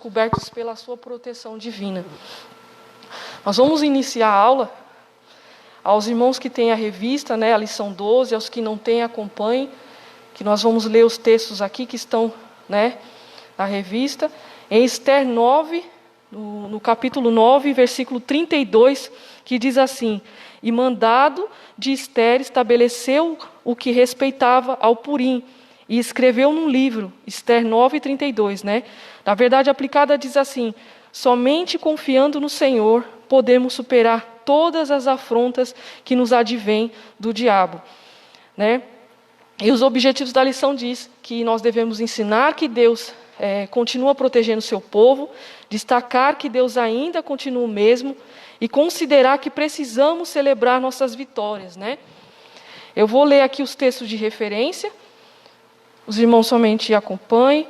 cobertos pela sua proteção divina. Nós vamos iniciar a aula. Aos irmãos que têm a revista, a lição 12, aos que não têm, acompanhem, que nós vamos ler os textos aqui que estão na revista. Em Esther 9, no capítulo 9, versículo 32, que diz assim: e mandado de Esther estabeleceu o que respeitava ao Purim, e escreveu num livro, Esther 9, 32, Na verdade aplicada diz assim: somente confiando no Senhor podemos superar todas as afrontas que nos advêm do diabo. E os objetivos da lição diz que nós devemos ensinar que Deus continua protegendo o seu povo, destacar que Deus ainda continua o mesmo e considerar que precisamos celebrar nossas vitórias. Eu vou ler aqui os textos de referência, os irmãos somente acompanhem.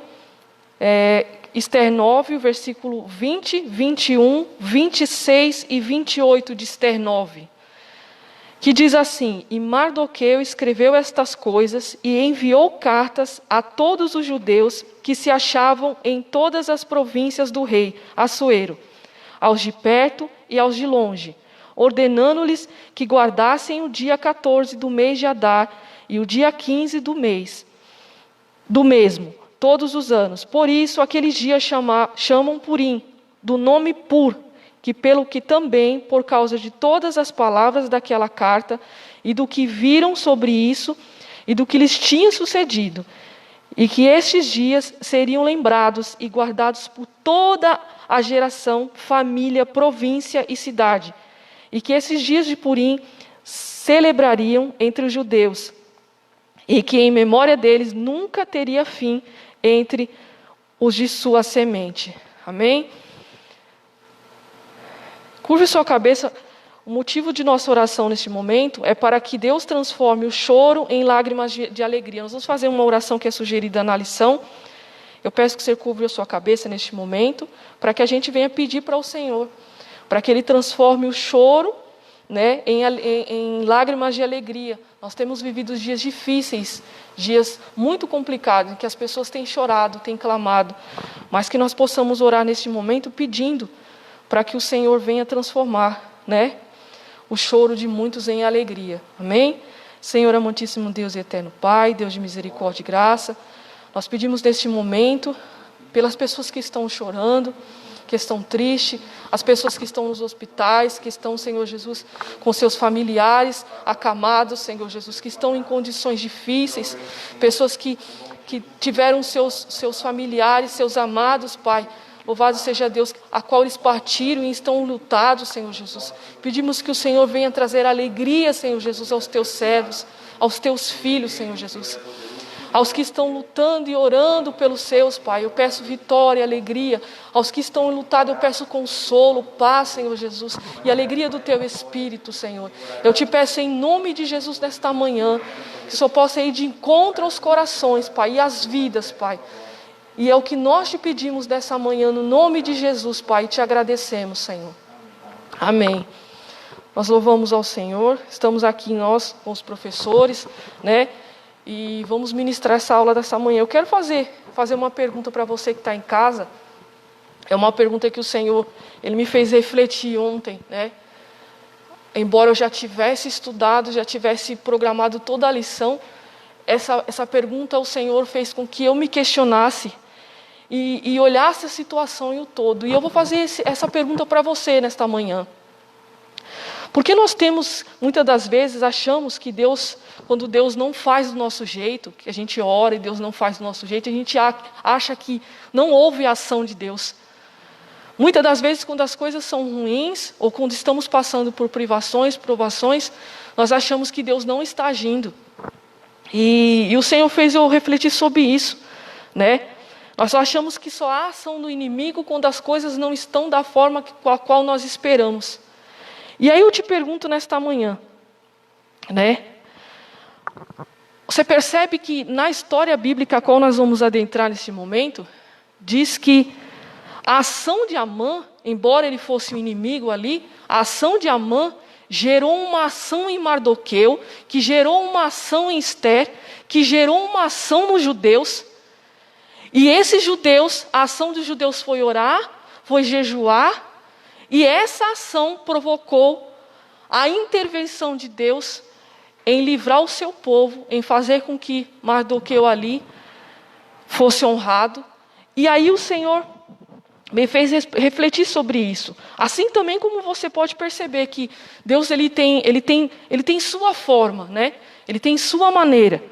Esther 9, versículo 20, 21, 26 e 28 de Esther 9, que diz assim: e Mardoqueu escreveu estas coisas e enviou cartas a todos os judeus que se achavam em todas as províncias do rei Assuero, aos de perto e aos de longe, ordenando-lhes que guardassem o dia 14 do mês de Adar e o dia 15 do mesmo, todos os anos. Por isso, aqueles dias chamam Purim, do nome Pur, que pelo que também, por causa de todas as palavras daquela carta, e do que viram sobre isso, e do que lhes tinha sucedido, e que estes dias seriam lembrados e guardados por toda a geração, família, província e cidade, e que esses dias de Purim celebrariam entre os judeus, e que em memória deles nunca teria fim entre os de sua semente. Amém? Curve sua cabeça. O motivo de nossa oração neste momento é para que Deus transforme o choro em lágrimas de alegria. Nós vamos fazer uma oração que é sugerida na lição. Eu peço que você curve a sua cabeça neste momento, para que a gente venha pedir para o Senhor, para que Ele transforme o choro em lágrimas de alegria. Nós temos vivido dias difíceis, dias muito complicados, em que as pessoas têm chorado, têm clamado, mas que nós possamos orar neste momento pedindo para que o Senhor venha transformar o choro de muitos em alegria. Amém? Senhor amantíssimo Deus e eterno Pai, Deus de misericórdia e graça, nós pedimos neste momento pelas pessoas que estão chorando, que estão tristes, as pessoas que estão nos hospitais, que estão, Senhor Jesus, com seus familiares acamados, Senhor Jesus, que estão em condições difíceis, pessoas que tiveram seus familiares, seus amados, Pai, louvado seja Deus, a qual eles partiram e estão lutados, Senhor Jesus. Pedimos que o Senhor venha trazer alegria, Senhor Jesus, aos teus servos, aos teus filhos, Senhor Jesus. Aos que estão lutando e orando pelos seus, Pai, eu peço vitória e alegria. Aos que estão lutando, eu peço consolo, paz, Senhor Jesus, e alegria do Teu Espírito, Senhor. Eu te peço em nome de Jesus nesta manhã, que só possa ir de encontro aos corações, Pai, e às vidas, Pai. E é o que nós te pedimos dessa manhã, no nome de Jesus, Pai, e te agradecemos, Senhor. Amém. Nós louvamos ao Senhor, estamos aqui nós, com os professores, e vamos ministrar essa aula dessa manhã. Eu quero fazer uma pergunta para você que está em casa. É uma pergunta que o Senhor, Ele me fez refletir ontem, Embora eu já tivesse estudado, já tivesse programado toda a lição, essa pergunta o Senhor fez com que eu me questionasse e olhasse a situação e o todo. E eu vou fazer essa pergunta para você nesta manhã. Porque nós temos, muitas das vezes, achamos que Deus, quando Deus não faz do nosso jeito, que a gente ora e Deus não faz do nosso jeito, a gente acha que não houve a ação de Deus. Muitas das vezes, quando as coisas são ruins, ou quando estamos passando por privações, provações, nós achamos que Deus não está agindo. E o Senhor fez eu refletir sobre isso, Nós achamos que só há ação do inimigo quando as coisas não estão da forma com a qual nós esperamos. E aí eu te pergunto nesta manhã, Você percebe que na história bíblica a qual nós vamos adentrar nesse momento, diz que a ação de Amã, embora ele fosse um inimigo ali, a ação de Amã gerou uma ação em Mardoqueu, que gerou uma ação em Esther, que gerou uma ação nos judeus. E esses judeus, a ação dos judeus foi orar, foi jejuar, e essa ação provocou a intervenção de Deus em livrar o seu povo, em fazer com que Mardoqueu ali fosse honrado. E aí o Senhor me fez refletir sobre isso. Assim também como você pode perceber que Deus ele tem sua forma, né? Ele tem sua maneira.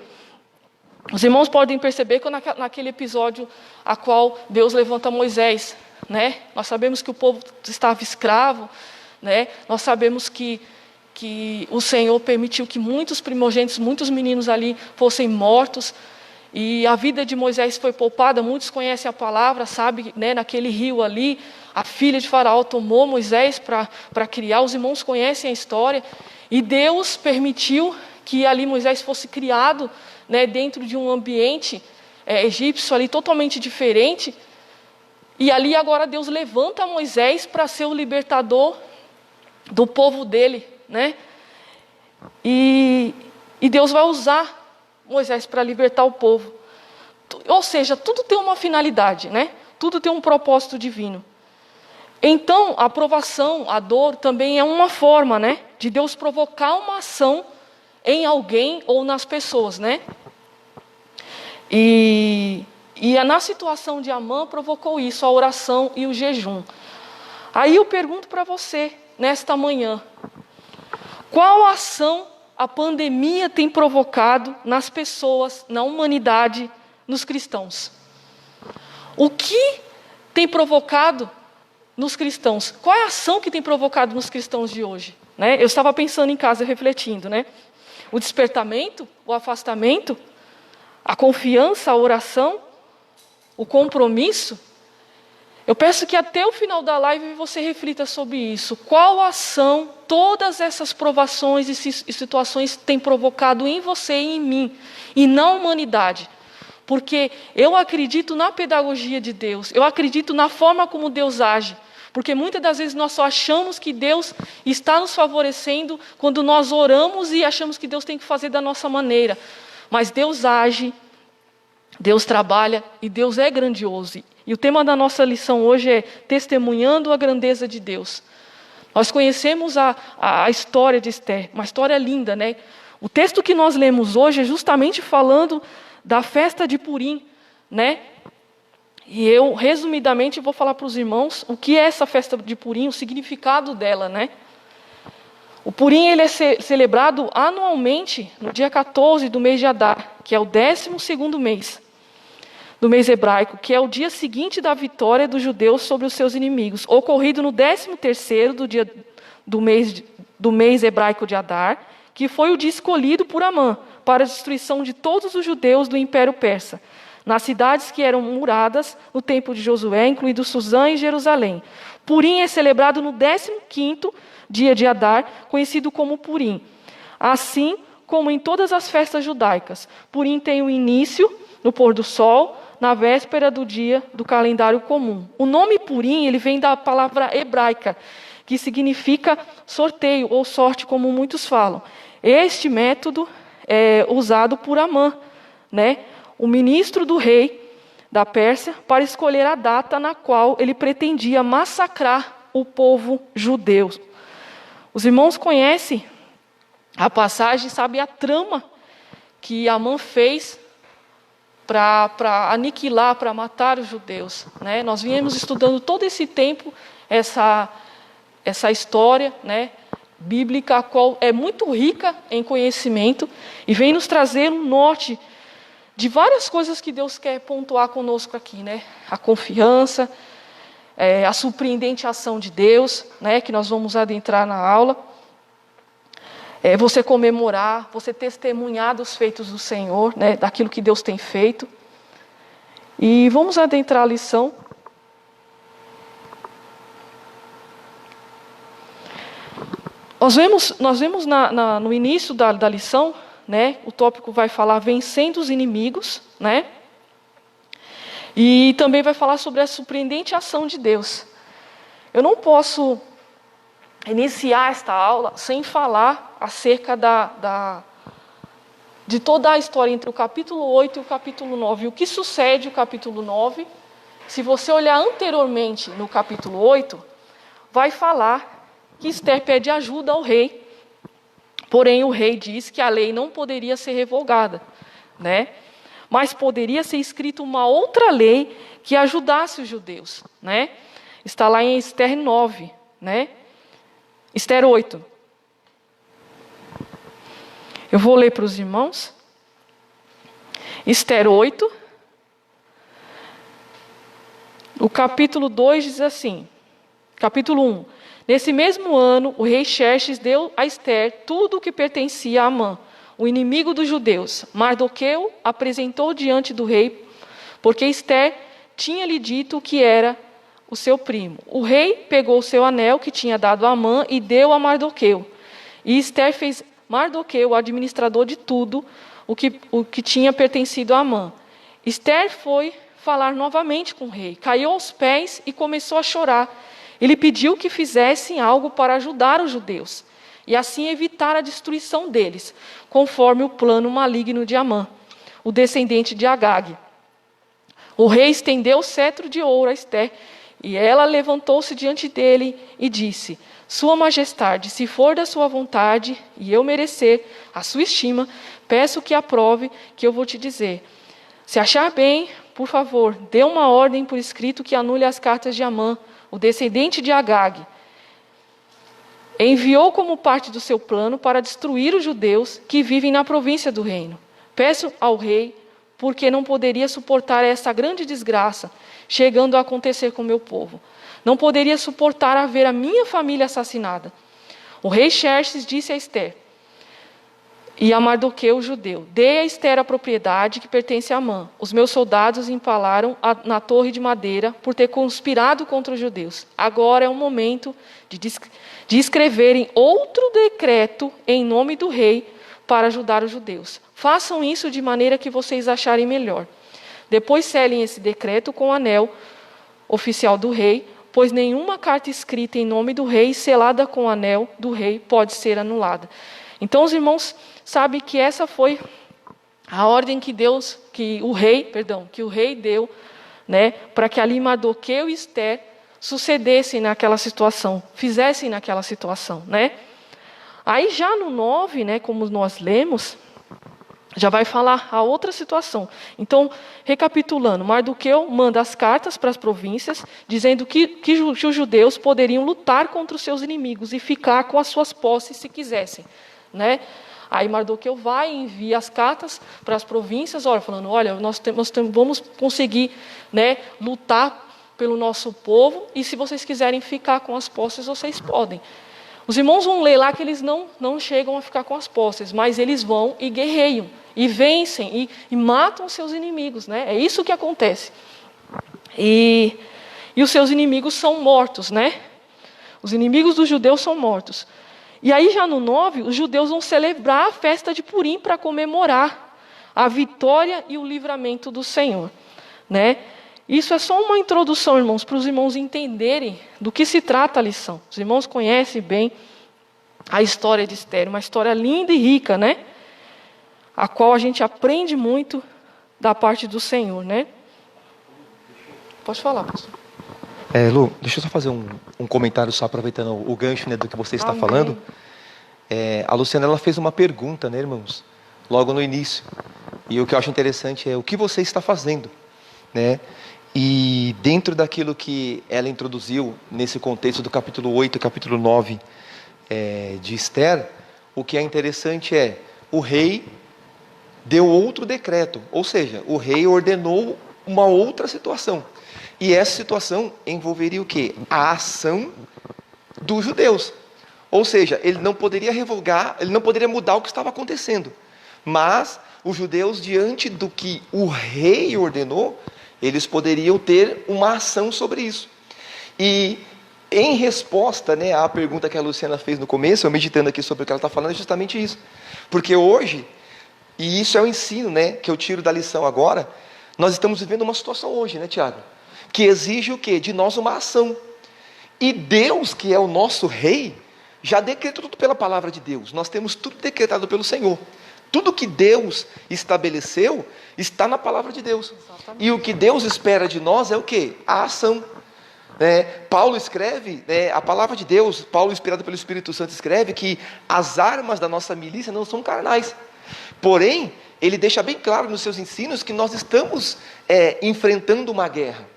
Os irmãos podem perceber que naquele episódio a qual Deus levanta Moisés, né? Nós sabemos que o povo estava escravo, né? Nós sabemos que o Senhor permitiu que muitos primogênitos, muitos meninos ali fossem mortos, e a vida de Moisés foi poupada. Muitos conhecem a palavra, sabe, né? Naquele rio ali, a filha de Faraó tomou Moisés para criar. Os irmãos conhecem a história, e Deus permitiu que ali Moisés fosse criado, né, dentro de um ambiente egípcio ali totalmente diferente. E ali agora Deus levanta Moisés para ser o libertador do povo dele, né? E Deus vai usar Moisés para libertar o povo. Ou seja, tudo tem uma finalidade, né? Tudo tem um propósito divino. Então, a provação, a dor, também é uma forma, né, de Deus provocar uma ação em alguém ou nas pessoas, né? E na situação de Amã provocou isso, a oração e o jejum. Aí eu pergunto para você, nesta manhã, qual ação a pandemia tem provocado nas pessoas, na humanidade, nos cristãos? O que tem provocado nos cristãos? Qual é a ação que tem provocado nos cristãos de hoje? Né? Eu estava pensando em casa, refletindo, né? O despertamento, o afastamento, a confiança, a oração, o compromisso. Eu peço que até o final da live você reflita sobre isso. Qual ação todas essas provações e situações têm provocado em você e em mim, e na humanidade? Porque eu acredito na pedagogia de Deus, eu acredito na forma como Deus age. Porque muitas das vezes nós só achamos que Deus está nos favorecendo quando nós oramos e achamos que Deus tem que fazer da nossa maneira. Mas Deus age, Deus trabalha e Deus é grandioso. E o tema da nossa lição hoje é testemunhando a grandeza de Deus. Nós conhecemos a história de Esther, uma história linda, né? O texto que nós lemos hoje é justamente falando da festa de Purim, né? E eu, resumidamente, vou falar para os irmãos o que é essa festa de Purim, o significado dela, né? O Purim ele é celebrado anualmente no dia 14 do mês de Adar, que é o 12º mês do mês hebraico, que é o dia seguinte da vitória dos judeus sobre os seus inimigos, ocorrido no 13º do mês hebraico de Adar, que foi o dia escolhido por Amã para a destruição de todos os judeus do Império Persa, nas cidades que eram muradas no tempo de Josué, incluído Suzã e Jerusalém. Purim é celebrado no 15º dia de Adar, conhecido como Purim. Assim como em todas as festas judaicas, Purim tem o início no pôr do sol, na véspera do dia do calendário comum. O nome Purim ele vem da palavra hebraica, que significa sorteio ou sorte, como muitos falam. Este método é usado por Amã, né, o ministro do rei da Pérsia, para escolher a data na qual ele pretendia massacrar o povo judeu. Os irmãos conhecem a passagem, sabem a trama que Amã fez para aniquilar, para matar os judeus, né? Nós viemos estudando todo esse tempo essa história, né, bíblica, a qual é muito rica em conhecimento e vem nos trazer um norte de várias coisas que Deus quer pontuar conosco aqui, né? A confiança, a surpreendente ação de Deus, né, que nós vamos adentrar na aula. Você comemorar, você testemunhar dos feitos do Senhor, né, daquilo que Deus tem feito. E vamos adentrar a lição. Nós vemos no início da lição, né, o tópico vai falar vencendo os inimigos, né? E também vai falar sobre a surpreendente ação de Deus. Eu não posso iniciar esta aula sem falar acerca de toda a história entre o capítulo 8 e o capítulo 9. O que sucede o capítulo 9? Se você olhar anteriormente no capítulo 8, vai falar que Esther pede ajuda ao rei, porém o rei diz que a lei não poderia ser revogada, né? Mas poderia ser escrita uma outra lei que ajudasse os judeus, né? Está lá em Esther 9, né? Esther 8. Eu vou ler para os irmãos. Esther 8. O capítulo 2 diz assim, capítulo 1. Nesse mesmo ano, o rei Xerxes deu a Esther tudo o que pertencia a Amã, o inimigo dos judeus. Mardoqueu apresentou diante do rei, porque Esther tinha lhe dito que era o seu primo. O rei pegou o seu anel que tinha dado a Amã e deu a Mardoqueu. E Esther fez Mardoqueu o administrador de tudo o que tinha pertencido a Amã. Esther foi falar novamente com o rei, caiu aos pés e começou a chorar. Ele pediu que fizessem algo para ajudar os judeus e assim evitar a destruição deles, conforme o plano maligno de Amã, o descendente de Agag. O rei estendeu o cetro de ouro a Esther e ela levantou-se diante dele e disse: Sua Majestade, se for da sua vontade e eu merecer a sua estima, peço que aprove que eu vou te dizer. Se achar bem, por favor, dê uma ordem por escrito que anule as cartas de Amã, o descendente de Agag. Enviou como parte do seu plano para destruir os judeus que vivem na província do reino. Peço ao rei, porque não poderia suportar essa grande desgraça, chegando a acontecer com meu povo. Não poderia suportar a ver a minha família assassinada. O rei Xerxes disse a Esther e a Mardoqueu, o judeu: Dê a Esther a propriedade que pertence a Amã. Os meus soldados empalaram na torre de madeira por ter conspirado contra os judeus. Agora é o momento de escreverem outro decreto em nome do rei para ajudar os judeus. Façam isso de maneira que vocês acharem melhor. Depois selem esse decreto com o anel oficial do rei, pois nenhuma carta escrita em nome do rei, selada com o anel do rei, pode ser anulada. Então os irmãos sabem que essa foi a ordem que o rei deu, né, para que ali Mardoqueu e Esther sucedessem naquela situação, fizessem naquela situação, né? Aí já no 9, né, como nós lemos, já vai falar a outra situação. Então, recapitulando, Mardoqueu manda as cartas para as províncias, dizendo que os judeus poderiam lutar contra os seus inimigos e ficar com as suas posses se quisessem, né? Aí Mardoqueu vai e envia as cartas para as províncias, falando: olha, nós vamos conseguir, né, lutar pelo nosso povo, e se vocês quiserem ficar com as posses, vocês podem. Os irmãos vão ler lá que eles não chegam a ficar com as posses, mas eles vão e guerreiam, e vencem, e matam os seus inimigos, né? É isso que acontece. E os seus inimigos são mortos, né? Os inimigos dos judeus são mortos. E aí já no 9, os judeus vão celebrar a festa de Purim para comemorar a vitória e o livramento do Senhor, né? Isso é só uma introdução, irmãos, para os irmãos entenderem do que se trata a lição. Os irmãos conhecem bem a história de Esther, uma história linda e rica, né? A qual a gente aprende muito da parte do Senhor, né? Pode falar, pastor. Lu, deixa eu só fazer um comentário, só aproveitando o gancho, né, do que você está Amém. falando. A Luciana, ela fez uma pergunta, né, irmãos, logo no início. E o que eu acho interessante é o que você está fazendo, né? E dentro daquilo que ela introduziu nesse contexto do capítulo 8 e capítulo 9 de Esther, o que é interessante é o rei deu outro decreto, ou seja, o rei ordenou uma outra situação. E essa situação envolveria o quê? A ação dos judeus. Ou seja, ele não poderia revogar, ele não poderia mudar o que estava acontecendo. Mas os judeus, diante do que o rei ordenou, eles poderiam ter uma ação sobre isso. E em resposta, né, à pergunta que a Luciana fez no começo, eu meditando aqui sobre o que ela está falando, é justamente isso. Porque hoje, e isso é o ensino, né, que eu tiro da lição agora, nós estamos vivendo uma situação hoje, né, Tiago? Que exige o quê? De nós uma ação. E Deus, que é o nosso rei, já decretou tudo pela palavra de Deus. Nós temos tudo decretado pelo Senhor. Tudo que Deus estabeleceu está na palavra de Deus. Exatamente. E o que Deus espera de nós é o quê? A ação. Paulo escreve, a palavra de Deus, Paulo, inspirado pelo Espírito Santo, escreve que as armas da nossa milícia não são carnais. Porém, ele deixa bem claro nos seus ensinos que nós estamos enfrentando uma guerra.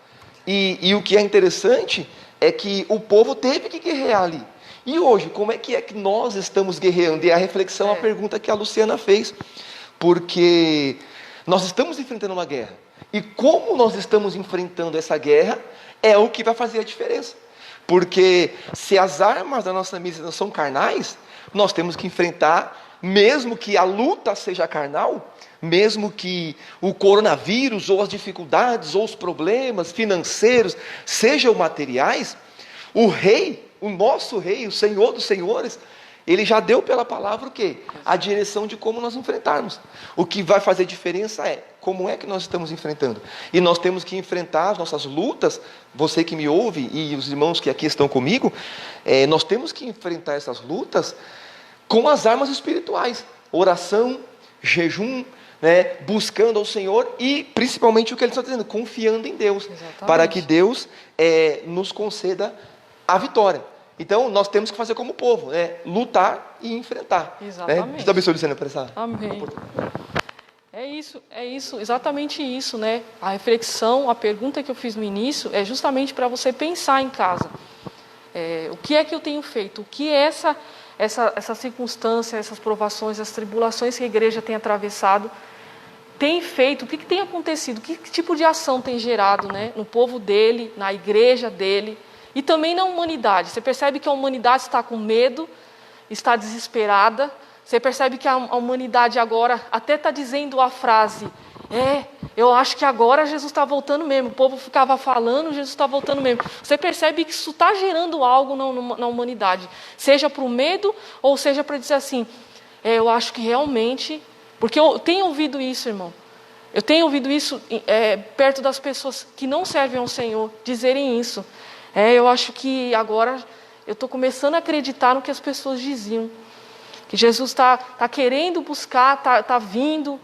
E o que é interessante é que o povo teve que guerrear ali. E hoje, como é que nós estamos guerreando? E a reflexão, a pergunta que a Luciana fez. Porque nós estamos enfrentando uma guerra. E como nós estamos enfrentando essa guerra é o que vai fazer a diferença. Porque se as armas da nossa milícia não são carnais, nós temos que enfrentar, mesmo que a luta seja carnal, mesmo que o coronavírus, ou as dificuldades, ou os problemas financeiros sejam materiais, o rei, o nosso rei, o Senhor dos senhores, ele já deu pela palavra o quê? A direção de como nós enfrentarmos. O que vai fazer diferença é como é que nós estamos enfrentando. E nós temos que enfrentar as nossas lutas, você que me ouve e os irmãos que aqui estão comigo, nós temos que enfrentar essas lutas com as armas espirituais. Oração, jejum, buscando ao Senhor e principalmente o que ele está dizendo, confiando em Deus. Exatamente. Para que Deus nos conceda a vitória. Então, nós temos que fazer como povo, lutar e enfrentar. Exatamente. Deus te abençoe, Luciana, por essa Amém. É isso, exatamente isso, né? A reflexão, a pergunta que eu fiz no início é justamente para você pensar em casa. O que é que eu tenho feito? O que é essa circunstância, essas provações, as tribulações que a igreja tem atravessado, tem feito? O que tem acontecido? Que tipo de ação tem gerado, né? No povo dele, na igreja dele? E também na humanidade. Você percebe que a humanidade está com medo, está desesperada. Você percebe que a humanidade agora até está dizendo a frase, eu acho que agora Jesus está voltando mesmo. O povo ficava falando, Jesus está voltando mesmo. Você percebe que isso está gerando algo na humanidade. Seja para o medo, ou seja para dizer assim, eu acho que realmente... Porque eu tenho ouvido isso, irmão. Eu tenho ouvido isso perto das pessoas que não servem ao Senhor, dizerem isso. Eu acho que agora eu estou começando a acreditar no que as pessoas diziam. Que Jesus está querendo buscar, está vindo.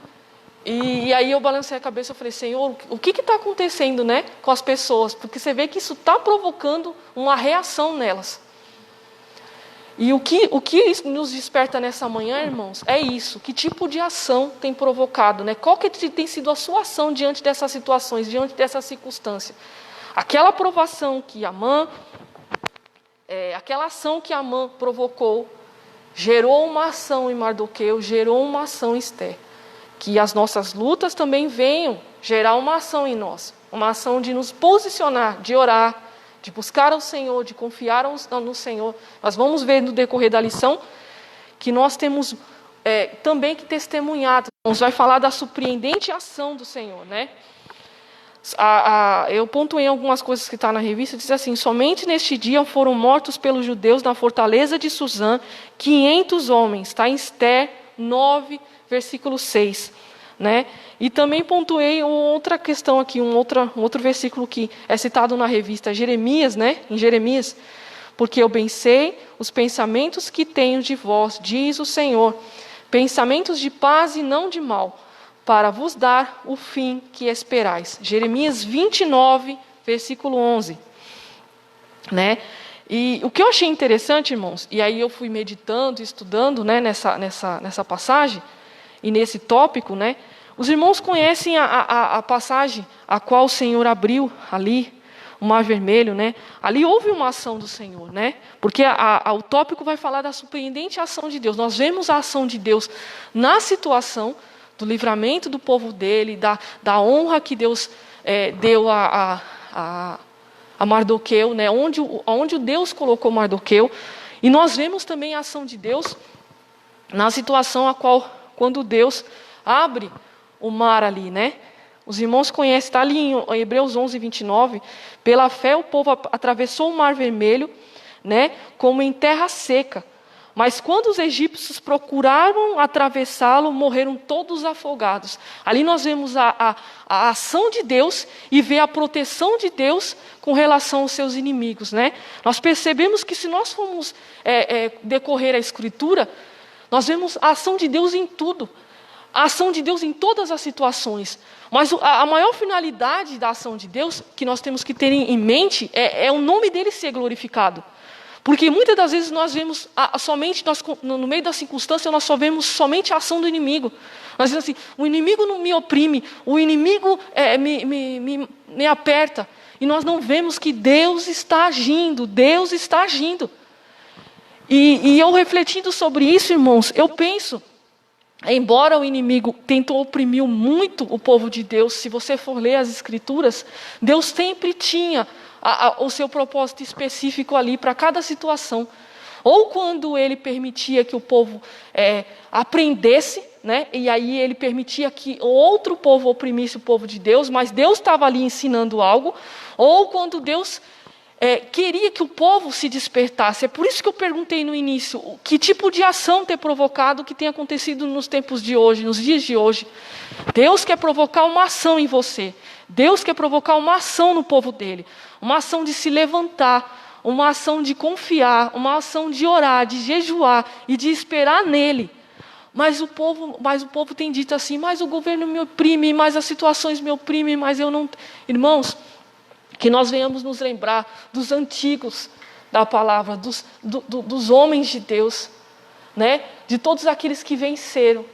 E aí eu balancei a cabeça e falei, Senhor, o que está acontecendo, né, com as pessoas? Porque você vê que isso está provocando uma reação nelas. E o que nos desperta nessa manhã, irmãos, é isso. Que tipo de ação tem provocado, né? Qual que tem sido a sua ação diante dessas situações, diante dessa circunstância? Aquela provação que Amã, aquela ação que Amã provocou, gerou uma ação em Mardoqueu, gerou uma ação em Esther. Que as nossas lutas também venham gerar uma ação em nós. Uma ação de nos posicionar, de orar, de buscar ao Senhor, de confiar no Senhor. Nós vamos ver no decorrer da lição que nós temos também que testemunhar. Nos vai falar da surpreendente ação do Senhor, né? Eu pontuei algumas coisas que está na revista, diz assim, somente neste dia foram mortos pelos judeus na fortaleza de Suzã 500 homens, está em Esther 9, versículo 6. Né? E também pontuei outra questão aqui, um outro versículo que é citado na revista Jeremias, né? Em Jeremias, porque eu bem sei os pensamentos que tenho de vós, diz o Senhor, pensamentos de paz e não de mal, para vos dar o fim que esperais. Jeremias 29, versículo 11. Né? E o que eu achei interessante, irmãos, e aí eu fui meditando, estudando, né, nessa passagem, e nesse tópico, né, os irmãos conhecem a passagem a qual o Senhor abriu ali, o Mar Vermelho, né? Ali houve uma ação do Senhor, né? Porque o tópico vai falar da surpreendente ação de Deus. Nós vemos a ação de Deus na situação do livramento do povo dele, da honra que Deus deu a Mardoqueu, né? Onde o Deus colocou Mardoqueu. E nós vemos também a ação de Deus na situação a qual, quando Deus abre o mar ali, né? Os irmãos conhecem, está ali em Hebreus 11, 29, pela fé o povo atravessou o Mar Vermelho, né? Como em terra seca. Mas quando os egípcios procuraram atravessá-lo, morreram todos afogados. Ali nós vemos a ação de Deus e vê a proteção de Deus com relação aos seus inimigos, né? Nós percebemos que se nós formos decorrer a Escritura, nós vemos a ação de Deus em tudo. a ação de Deus em todas as situações. Mas a maior finalidade da ação de Deus, que nós temos que ter em mente, é o nome dele ser glorificado. Porque muitas das vezes nós vemos no meio da circunstância, nós só vemos somente a ação do inimigo. Nós dizemos assim, o inimigo não me oprime, o inimigo me aperta. E nós não vemos que Deus está agindo, Deus está agindo. E eu refletindo sobre isso, irmãos, eu penso, embora o inimigo tentou oprimir muito o povo de Deus, se você for ler as Escrituras, Deus sempre tinha o seu propósito específico ali para cada situação. Ou quando ele permitia que o povo aprendesse, né? E aí ele permitia que outro povo oprimisse o povo de Deus, mas Deus estava ali ensinando algo. Ou quando Deus queria que o povo se despertasse. É por isso que eu perguntei no início, que tipo de ação ter provocado o que tem acontecido nos tempos de hoje, nos dias de hoje. Deus quer provocar uma ação em você. Deus quer provocar uma ação no povo dele. Uma ação de se levantar, uma ação de confiar, uma ação de orar, de jejuar e de esperar nele. Mas o povo tem dito assim, mas o governo me oprime, mas as situações me oprimem, mas eu não... Irmãos, que nós venhamos nos lembrar dos antigos da palavra, dos homens de Deus, né? De todos aqueles que venceram,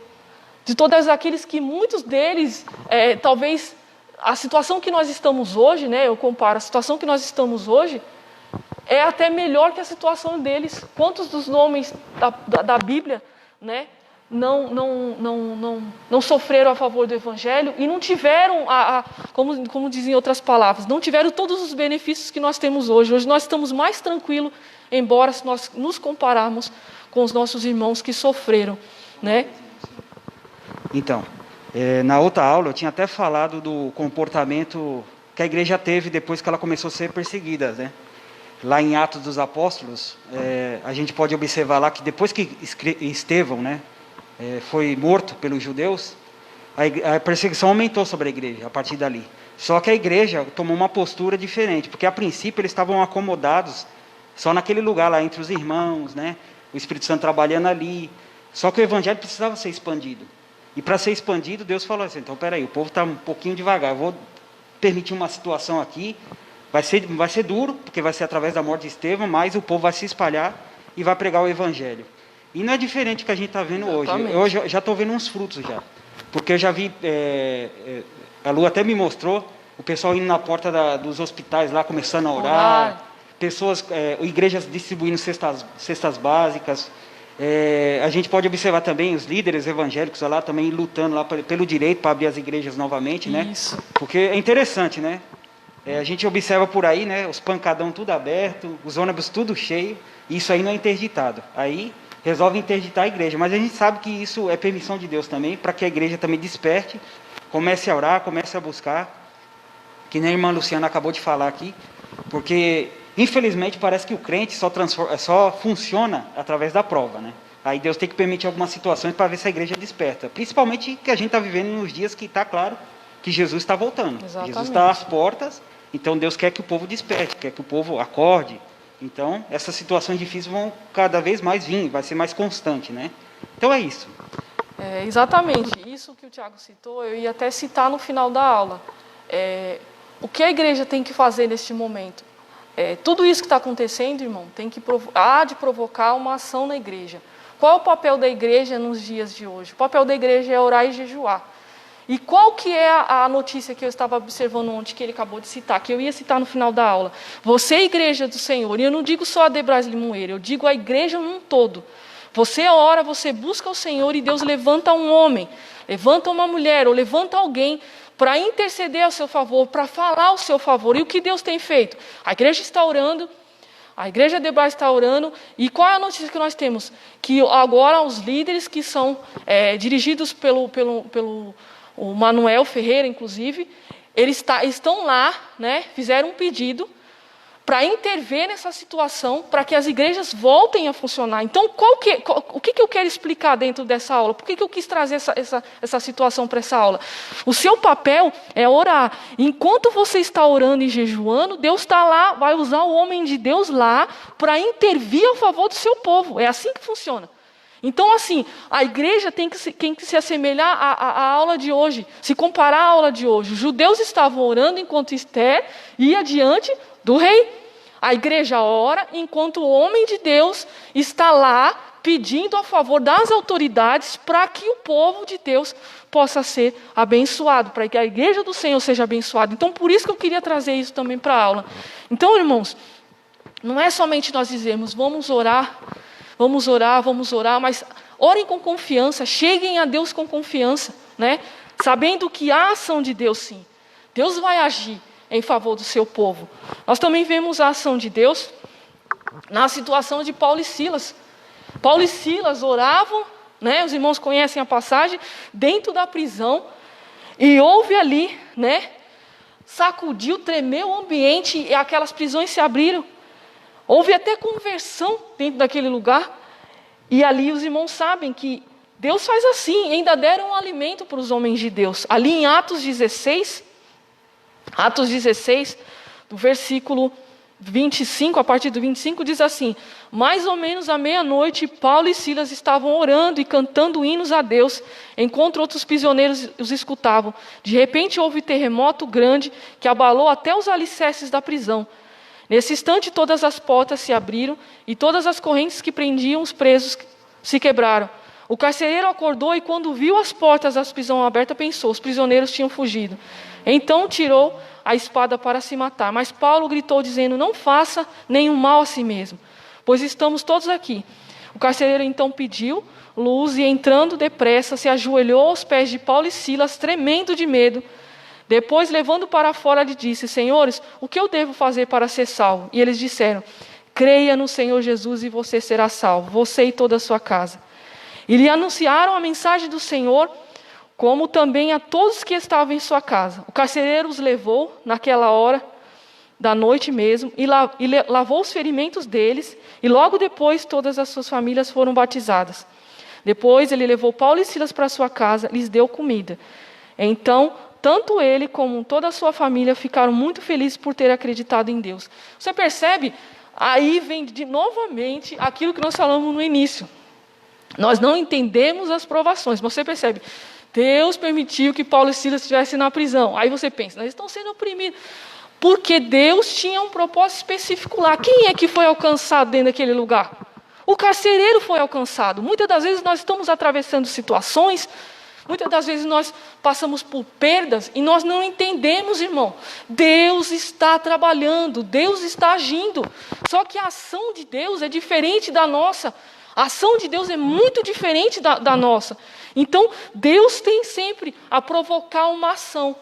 de todos aqueles que muitos deles, talvez a situação que nós estamos hoje, né? Eu comparo a situação que nós estamos hoje, é até melhor que a situação deles. Quantos dos homens da Bíblia, né? Não sofreram a favor do Evangelho e não tiveram, como dizem em outras palavras, não tiveram todos os benefícios que nós temos hoje. Hoje nós estamos mais tranquilos, embora se nós nos compararmos com os nossos irmãos que sofreram, né? Então, na outra aula eu tinha até falado do comportamento que a igreja teve depois que ela começou a ser perseguida, né? Lá em Atos dos Apóstolos, a gente pode observar lá que depois que Estevão, né, foi morto pelos judeus, a perseguição aumentou sobre a igreja a partir dali. Só que a igreja tomou uma postura diferente, porque a princípio eles estavam acomodados só naquele lugar lá entre os irmãos, né? O Espírito Santo trabalhando ali. Só que o evangelho precisava ser expandido. E para ser expandido, Deus falou assim, então peraí, o povo está um pouquinho devagar, eu vou permitir uma situação aqui, vai ser duro, porque vai ser através da morte de Estevão, mas o povo vai se espalhar e vai pregar o evangelho. E não é diferente do que a gente está vendo Exatamente. hoje. Hoje eu já estou vendo uns frutos já. Porque eu já vi, a Lu até me mostrou, o pessoal indo na porta dos hospitais lá, começando a orar. Pessoas, igrejas distribuindo cestas básicas. A gente pode observar também os líderes evangélicos lá também lutando lá pelo direito para abrir as igrejas novamente, né? Isso. Porque é interessante, né? A gente observa por aí, né? Os pancadão tudo aberto, os ônibus tudo cheio. Isso aí não é interditado. Aí resolve interditar a igreja. Mas a gente sabe que isso é permissão de Deus também, para que a igreja também desperte, comece a orar, comece a buscar. Que nem a irmã Luciana acabou de falar aqui. Porque, infelizmente, parece que o crente só funciona através da prova, né? Aí Deus tem que permitir algumas situações para ver se a igreja desperta. Principalmente que a gente está vivendo nos dias que está claro que Jesus está voltando. Exatamente. Jesus está às portas, então Deus quer que o povo desperte, quer que o povo acorde. Então, essas situações difíceis vão cada vez mais vir, vai ser mais constante, né? Então é isso. Exatamente. Isso que o Tiago citou, eu ia até citar no final da aula. O que a igreja tem que fazer neste momento? Tudo isso que está acontecendo, irmão, há de provocar uma ação na igreja. Qual é o papel da igreja nos dias de hoje? O papel da igreja é orar e jejuar. E qual que é a notícia que eu estava observando ontem, que ele acabou de citar, que eu ia citar no final da aula? Você é a igreja do Senhor, e eu não digo só a Debras Limoeiro, eu digo a igreja num todo. Você ora, você busca o Senhor e Deus levanta um homem, levanta uma mulher ou levanta alguém para interceder ao seu favor, para falar ao seu favor. E o que Deus tem feito? A igreja está orando, a igreja de Debras está orando, e qual é a notícia que nós temos? Que agora os líderes que são dirigidos pelo o Manuel Ferreira, inclusive, eles estão lá, né, fizeram um pedido para intervir nessa situação, para que as igrejas voltem a funcionar. Então, o que eu quero explicar dentro dessa aula? Por que eu quis trazer essa situação para essa aula? O seu papel é orar. Enquanto você está orando e jejuando, Deus está lá, vai usar o homem de Deus lá para intervir a favor do seu povo. É assim que funciona. Então, assim, a igreja tem que se assemelhar à aula de hoje, se comparar à aula de hoje. Os judeus estavam orando enquanto Esther ia diante do rei. A igreja ora enquanto o homem de Deus está lá pedindo a favor das autoridades para que o povo de Deus possa ser abençoado, para que a igreja do Senhor seja abençoada. Então, por isso que eu queria trazer isso também para a aula. Então, irmãos, não é somente nós dizermos, vamos orar, mas orem com confiança, cheguem a Deus com confiança, né? Sabendo que há ação de Deus sim. Deus vai agir em favor do seu povo. Nós também vemos a ação de Deus na situação de Paulo e Silas. Paulo e Silas oravam, né? Os irmãos conhecem a passagem, dentro da prisão, e houve ali, né? Sacudiu, tremeu o ambiente, e aquelas prisões se abriram. Houve até conversão dentro daquele lugar. E ali os irmãos sabem que Deus faz assim, ainda deram um alimento para os homens de Deus. Ali em Atos 16, do versículo 25, a partir do 25, diz assim: mais ou menos à meia-noite, Paulo e Silas estavam orando e cantando hinos a Deus, enquanto outros prisioneiros os escutavam. De repente houve terremoto grande que abalou até os alicerces da prisão. Nesse instante todas as portas se abriram e todas as correntes que prendiam os presos se quebraram. O carcereiro acordou e quando viu as portas da prisão abertas pensou, os prisioneiros tinham fugido. Então tirou a espada para se matar. Mas Paulo gritou dizendo, não faça nenhum mal a si mesmo, pois estamos todos aqui. O carcereiro então pediu luz e entrando depressa se ajoelhou aos pés de Paulo e Silas, tremendo de medo. Depois, levando para fora, lhe disse, senhores, o que eu devo fazer para ser salvo? E eles disseram, creia no Senhor Jesus e você será salvo, você e toda a sua casa. E lhe anunciaram a mensagem do Senhor, como também a todos que estavam em sua casa. O carcereiro os levou naquela hora da noite mesmo, e lavou os ferimentos deles, e logo depois todas as suas famílias foram batizadas. Depois ele levou Paulo e Silas para sua casa, lhes deu comida. Então, tanto ele como toda a sua família ficaram muito felizes por ter acreditado em Deus. Você percebe? Aí vem novamente aquilo que nós falamos no início. Nós não entendemos as provações. Você percebe? Deus permitiu que Paulo e Silas estivessem na prisão. Aí você pensa, eles estão sendo oprimidos. Porque Deus tinha um propósito específico lá. Quem é que foi alcançado dentro daquele lugar? O carcereiro foi alcançado. Muitas das vezes nós estamos atravessando situações, muitas das vezes nós passamos por perdas e nós não entendemos, irmão. Deus está trabalhando, Deus está agindo. Só que a ação de Deus é diferente da nossa. A ação de Deus é muito diferente da nossa. Então, Deus tem sempre a provocar uma ação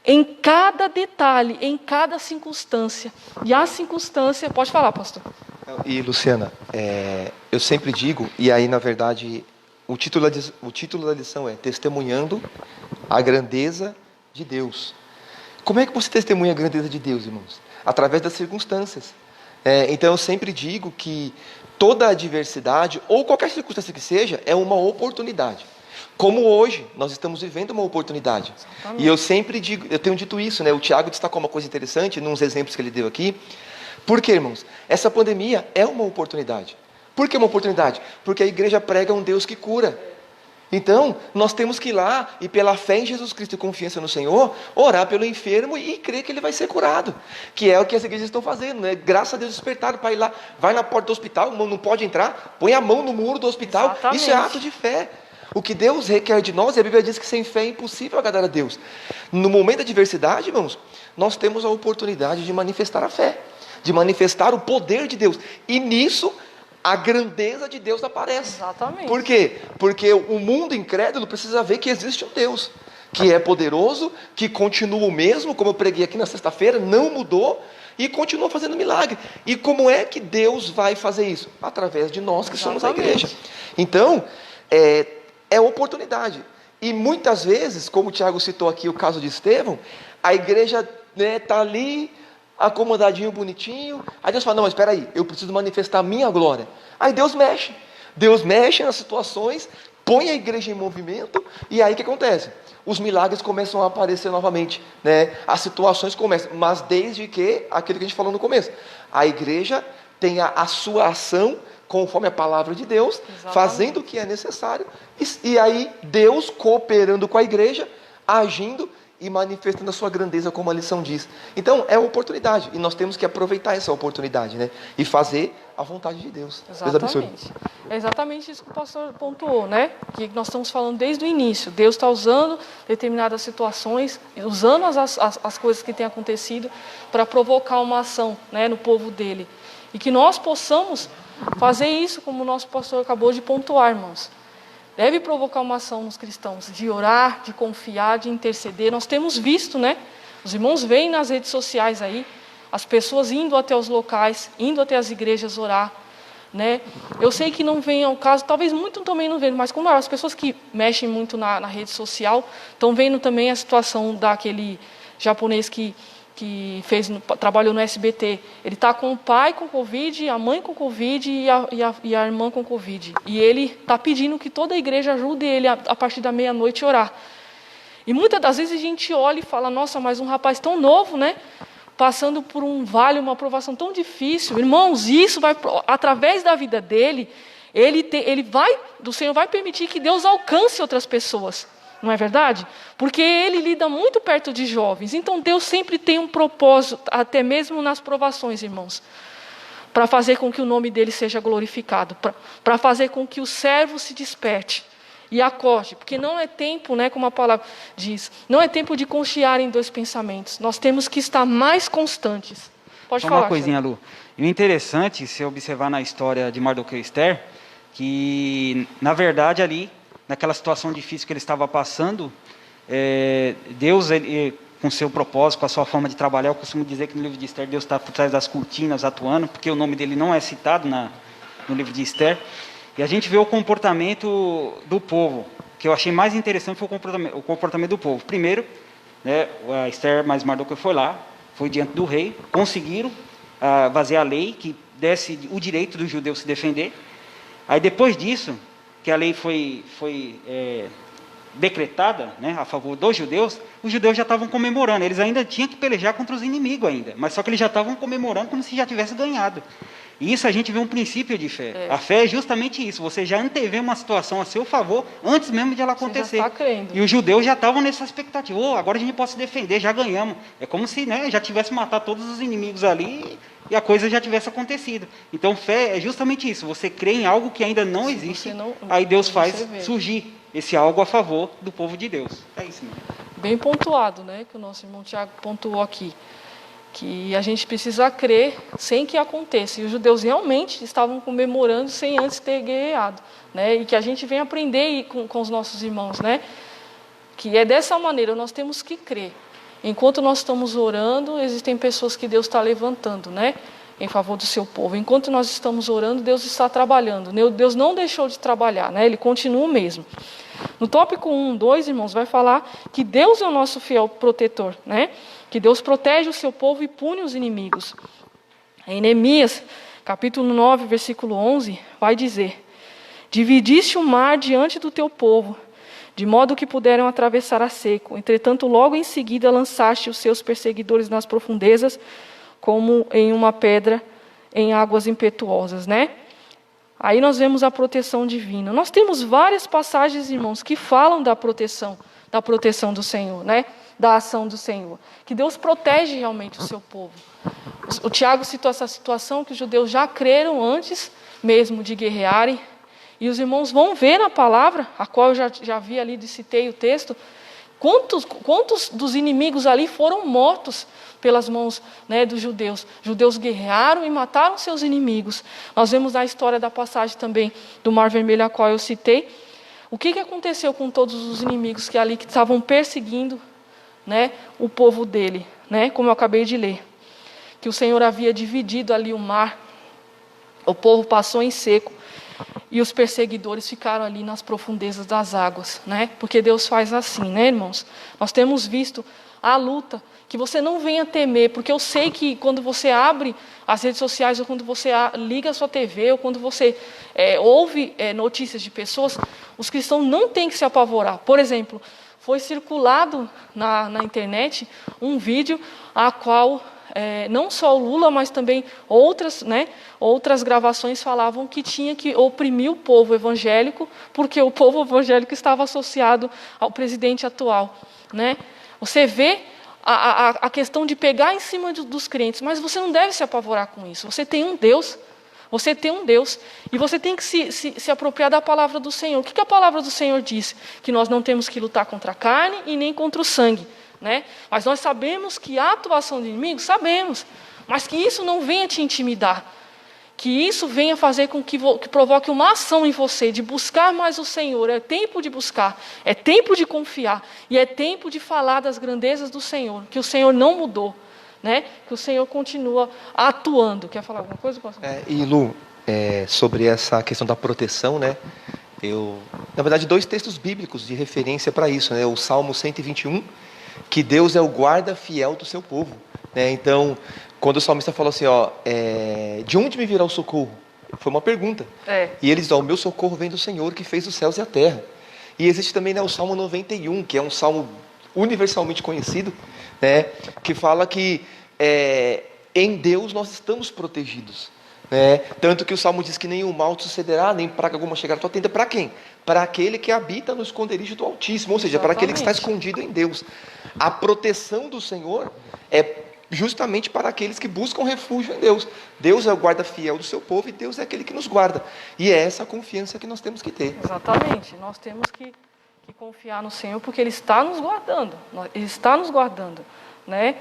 em cada detalhe, em cada circunstância. E a circunstância... Pode falar, pastor. E, Luciana, eu sempre digo, e aí, na verdade... O título da lição é Testemunhando a Grandeza de Deus. Como é que você testemunha a grandeza de Deus, irmãos? Através das circunstâncias. Então eu sempre digo que toda adversidade, ou qualquer circunstância que seja, é uma oportunidade. Como hoje, nós estamos vivendo uma oportunidade. Exatamente. E eu sempre digo, eu tenho dito isso, né? O Tiago destacou uma coisa interessante, nos exemplos que ele deu aqui. Por quê, irmãos? Essa pandemia é uma oportunidade. Por que uma oportunidade? Porque a igreja prega um Deus que cura. Então, nós temos que ir lá e pela fé em Jesus Cristo e confiança no Senhor, orar pelo enfermo e crer que ele vai ser curado. Que é o que as igrejas estão fazendo, né? Graças a Deus despertaram para ir lá, vai na porta do hospital, não pode entrar, põe a mão no muro do hospital. Exatamente. Isso é ato de fé. O que Deus requer de nós, e a Bíblia diz que sem fé é impossível agradar a Deus. No momento da adversidade, irmãos, nós temos a oportunidade de manifestar a fé, de manifestar o poder de Deus. E nisso... a grandeza de Deus aparece. Exatamente. Por quê? Porque o mundo incrédulo precisa ver que existe um Deus, que é poderoso, que continua o mesmo, como eu preguei aqui na sexta-feira, não mudou, e continua fazendo milagre. E como é que Deus vai fazer isso? Através de nós que somos a igreja. Então, é oportunidade. E muitas vezes, como o Tiago citou aqui o caso de Estevão, a igreja está ali... acomodadinho, bonitinho. Aí Deus fala, não, mas espera aí, eu preciso manifestar a minha glória. Aí Deus mexe nas situações, põe a igreja em movimento, e aí o que acontece? Os milagres começam a aparecer novamente, né? As situações começam, mas desde que, aquilo que a gente falou no começo, a igreja tenha a sua ação conforme a palavra de Deus, Exatamente. fazendo o que é necessário, e aí Deus cooperando com a igreja, agindo e manifestando a sua grandeza, como a lição diz. Então, é uma oportunidade, e nós temos que aproveitar essa oportunidade, né? E fazer a vontade de Deus. Deus abençoe. Exatamente. É exatamente isso que o pastor pontuou, né? Que nós estamos falando desde o início. Deus está usando determinadas situações, usando as coisas que têm acontecido para provocar uma ação, né, no povo dele. E que nós possamos fazer isso, como o nosso pastor acabou de pontuar, irmãos. Deve provocar uma ação nos cristãos, de orar, de confiar, de interceder. Nós temos visto, né? Os irmãos veem nas redes sociais aí, as pessoas indo até os locais, indo até as igrejas orar, né? Eu sei que não vem ao caso, talvez muito também não vendo, mas como as pessoas que mexem muito na rede social, estão vendo também a situação daquele japonês que trabalhou no SBT. Ele está com o pai com Covid, a mãe com Covid e a irmã com Covid. E ele está pedindo que toda a igreja ajude ele a partir da meia-noite a orar. E muitas das vezes a gente olha e fala, nossa, mas um rapaz tão novo, né? Passando por um vale, uma provação tão difícil. Irmãos, isso vai, através da vida dele, o Senhor vai permitir que Deus alcance outras pessoas. Não é verdade? Porque ele lida muito perto de jovens. Então Deus sempre tem um propósito, até mesmo nas provações, irmãos, para fazer com que o nome dele seja glorificado, para fazer com que o servo se desperte e acorde, porque não é tempo, né, como a palavra diz, não é tempo de confiar em dois pensamentos. Nós temos que estar mais constantes. Pode Só falar. uma coisinha, Lu. E o interessante, se observar na história de Mardoqueu e Esther, que, na verdade, ali, naquela situação difícil que ele estava passando, Deus, com seu propósito, com a sua forma de trabalhar, eu costumo dizer que no livro de Esther, Deus está por trás das cortinas atuando, porque o nome dele não é citado no livro de Esther. E a gente vê o comportamento do povo, que eu achei mais interessante foi o comportamento do povo. Primeiro, né, a Esther mais Mardoqueu foi lá, foi diante do rei, conseguiram fazer a lei que desse o direito do judeu se defender. Aí depois disso, que a lei foi decretada, né, a favor dos judeus, os judeus já estavam comemorando. Eles ainda tinham que pelejar contra os inimigos ainda, mas só que eles já estavam comemorando como se já tivesse ganhado. E isso a gente vê um princípio de fé. A fé é justamente isso. Você já antevê uma situação a seu favor antes mesmo de ela acontecer. Você já está crendo. E os judeus já estavam nessa expectativa. Agora a gente pode se defender, já ganhamos. É como se, né, já tivesse matado todos os inimigos ali e a coisa já tivesse acontecido. Então fé é justamente isso. Você crê em algo que ainda não existe. Aí Deus faz surgir esse algo a favor do povo de Deus. É isso mesmo. Bem pontuado, né, que o nosso irmão Tiago pontuou aqui. Que a gente precisa crer sem que aconteça. E os judeus realmente estavam comemorando sem antes ter guerreado, né? E que a gente vem aprender com os nossos irmãos, né? Que é dessa maneira, nós temos que crer. Enquanto nós estamos orando, existem pessoas que Deus está levantando, né? Em favor do seu povo. Enquanto nós estamos orando, Deus está trabalhando. Deus não deixou de trabalhar, né? Ele continua o mesmo. No tópico 1, 2, irmãos, vai falar que Deus é o nosso fiel protetor, né? Que Deus protege o seu povo e pune os inimigos. Em Neemias, capítulo 9, versículo 11, vai dizer: dividiste o mar diante do teu povo, de modo que puderam atravessar a seco. Entretanto, logo em seguida lançaste os seus perseguidores nas profundezas, como em uma pedra em águas impetuosas, né? Aí nós vemos a proteção divina. Nós temos várias passagens, irmãos, que falam da proteção do Senhor, né? Da ação do Senhor. Que Deus protege realmente o seu povo. O Tiago citou essa situação que os judeus já creram antes mesmo de guerrearem. E os irmãos vão ver na palavra, a qual eu já vi ali, citei o texto, quantos dos inimigos ali foram mortos pelas mãos, né, dos judeus. Os judeus guerrearam e mataram seus inimigos. Nós vemos na história da passagem também do Mar Vermelho, a qual eu citei. O que aconteceu com todos os inimigos que estavam perseguindo, né, o povo dele, né, como eu acabei de ler? Que o Senhor havia dividido ali o mar, o povo passou em seco, e os perseguidores ficaram ali nas profundezas das águas, né? Porque Deus faz assim, né, irmãos? Nós temos visto a luta, que você não venha temer, porque eu sei que quando você abre as redes sociais, ou quando você liga a sua TV, ou quando você ouve notícias de pessoas, os cristãos não têm que se apavorar. Por exemplo, foi circulado na internet um vídeo a qual não só o Lula, mas também outras gravações falavam que tinha que oprimir o povo evangélico, porque o povo evangélico estava associado ao presidente atual. Né? Você vê a questão de pegar em cima dos crentes, mas você não deve se apavorar com isso. Você tem um Deus. Você tem um Deus, e você tem que se apropriar da palavra do Senhor. O que a palavra do Senhor diz? Que nós não temos que lutar contra a carne e nem contra o sangue. Né? Mas nós sabemos que há atuação do inimigo, sabemos, mas que isso não venha te intimidar, que isso venha fazer com que provoque uma ação em você, de buscar mais o Senhor. É tempo de buscar, é tempo de confiar, e é tempo de falar das grandezas do Senhor, que o Senhor não mudou. Né? Que o Senhor continua atuando. Quer falar alguma coisa? E Lu, sobre essa questão da proteção, né? Na verdade, 2 textos bíblicos de referência para isso, né? O Salmo 121, que Deus é o guarda fiel do seu povo. Né? Então, quando o salmista falou assim, de onde me virá o socorro? Foi uma pergunta. E ele diz, o meu socorro vem do Senhor que fez os céus e a terra. E existe também, né, o Salmo 91, que é um salmo universalmente conhecido, né, que fala que em Deus nós estamos protegidos. Né? Tanto que o Salmo diz que nenhum mal te sucederá, nem praga alguma chegará à tua tenda. Para quem? Para aquele que habita no esconderijo do Altíssimo, ou seja, para aquele que está escondido em Deus. A proteção do Senhor é justamente para aqueles que buscam refúgio em Deus. Deus é o guarda fiel do seu povo e Deus é aquele que nos guarda. E é essa confiança que nós temos que ter. Exatamente. Nós temos que confiar no Senhor, porque Ele está nos guardando. Ele está nos guardando. Né?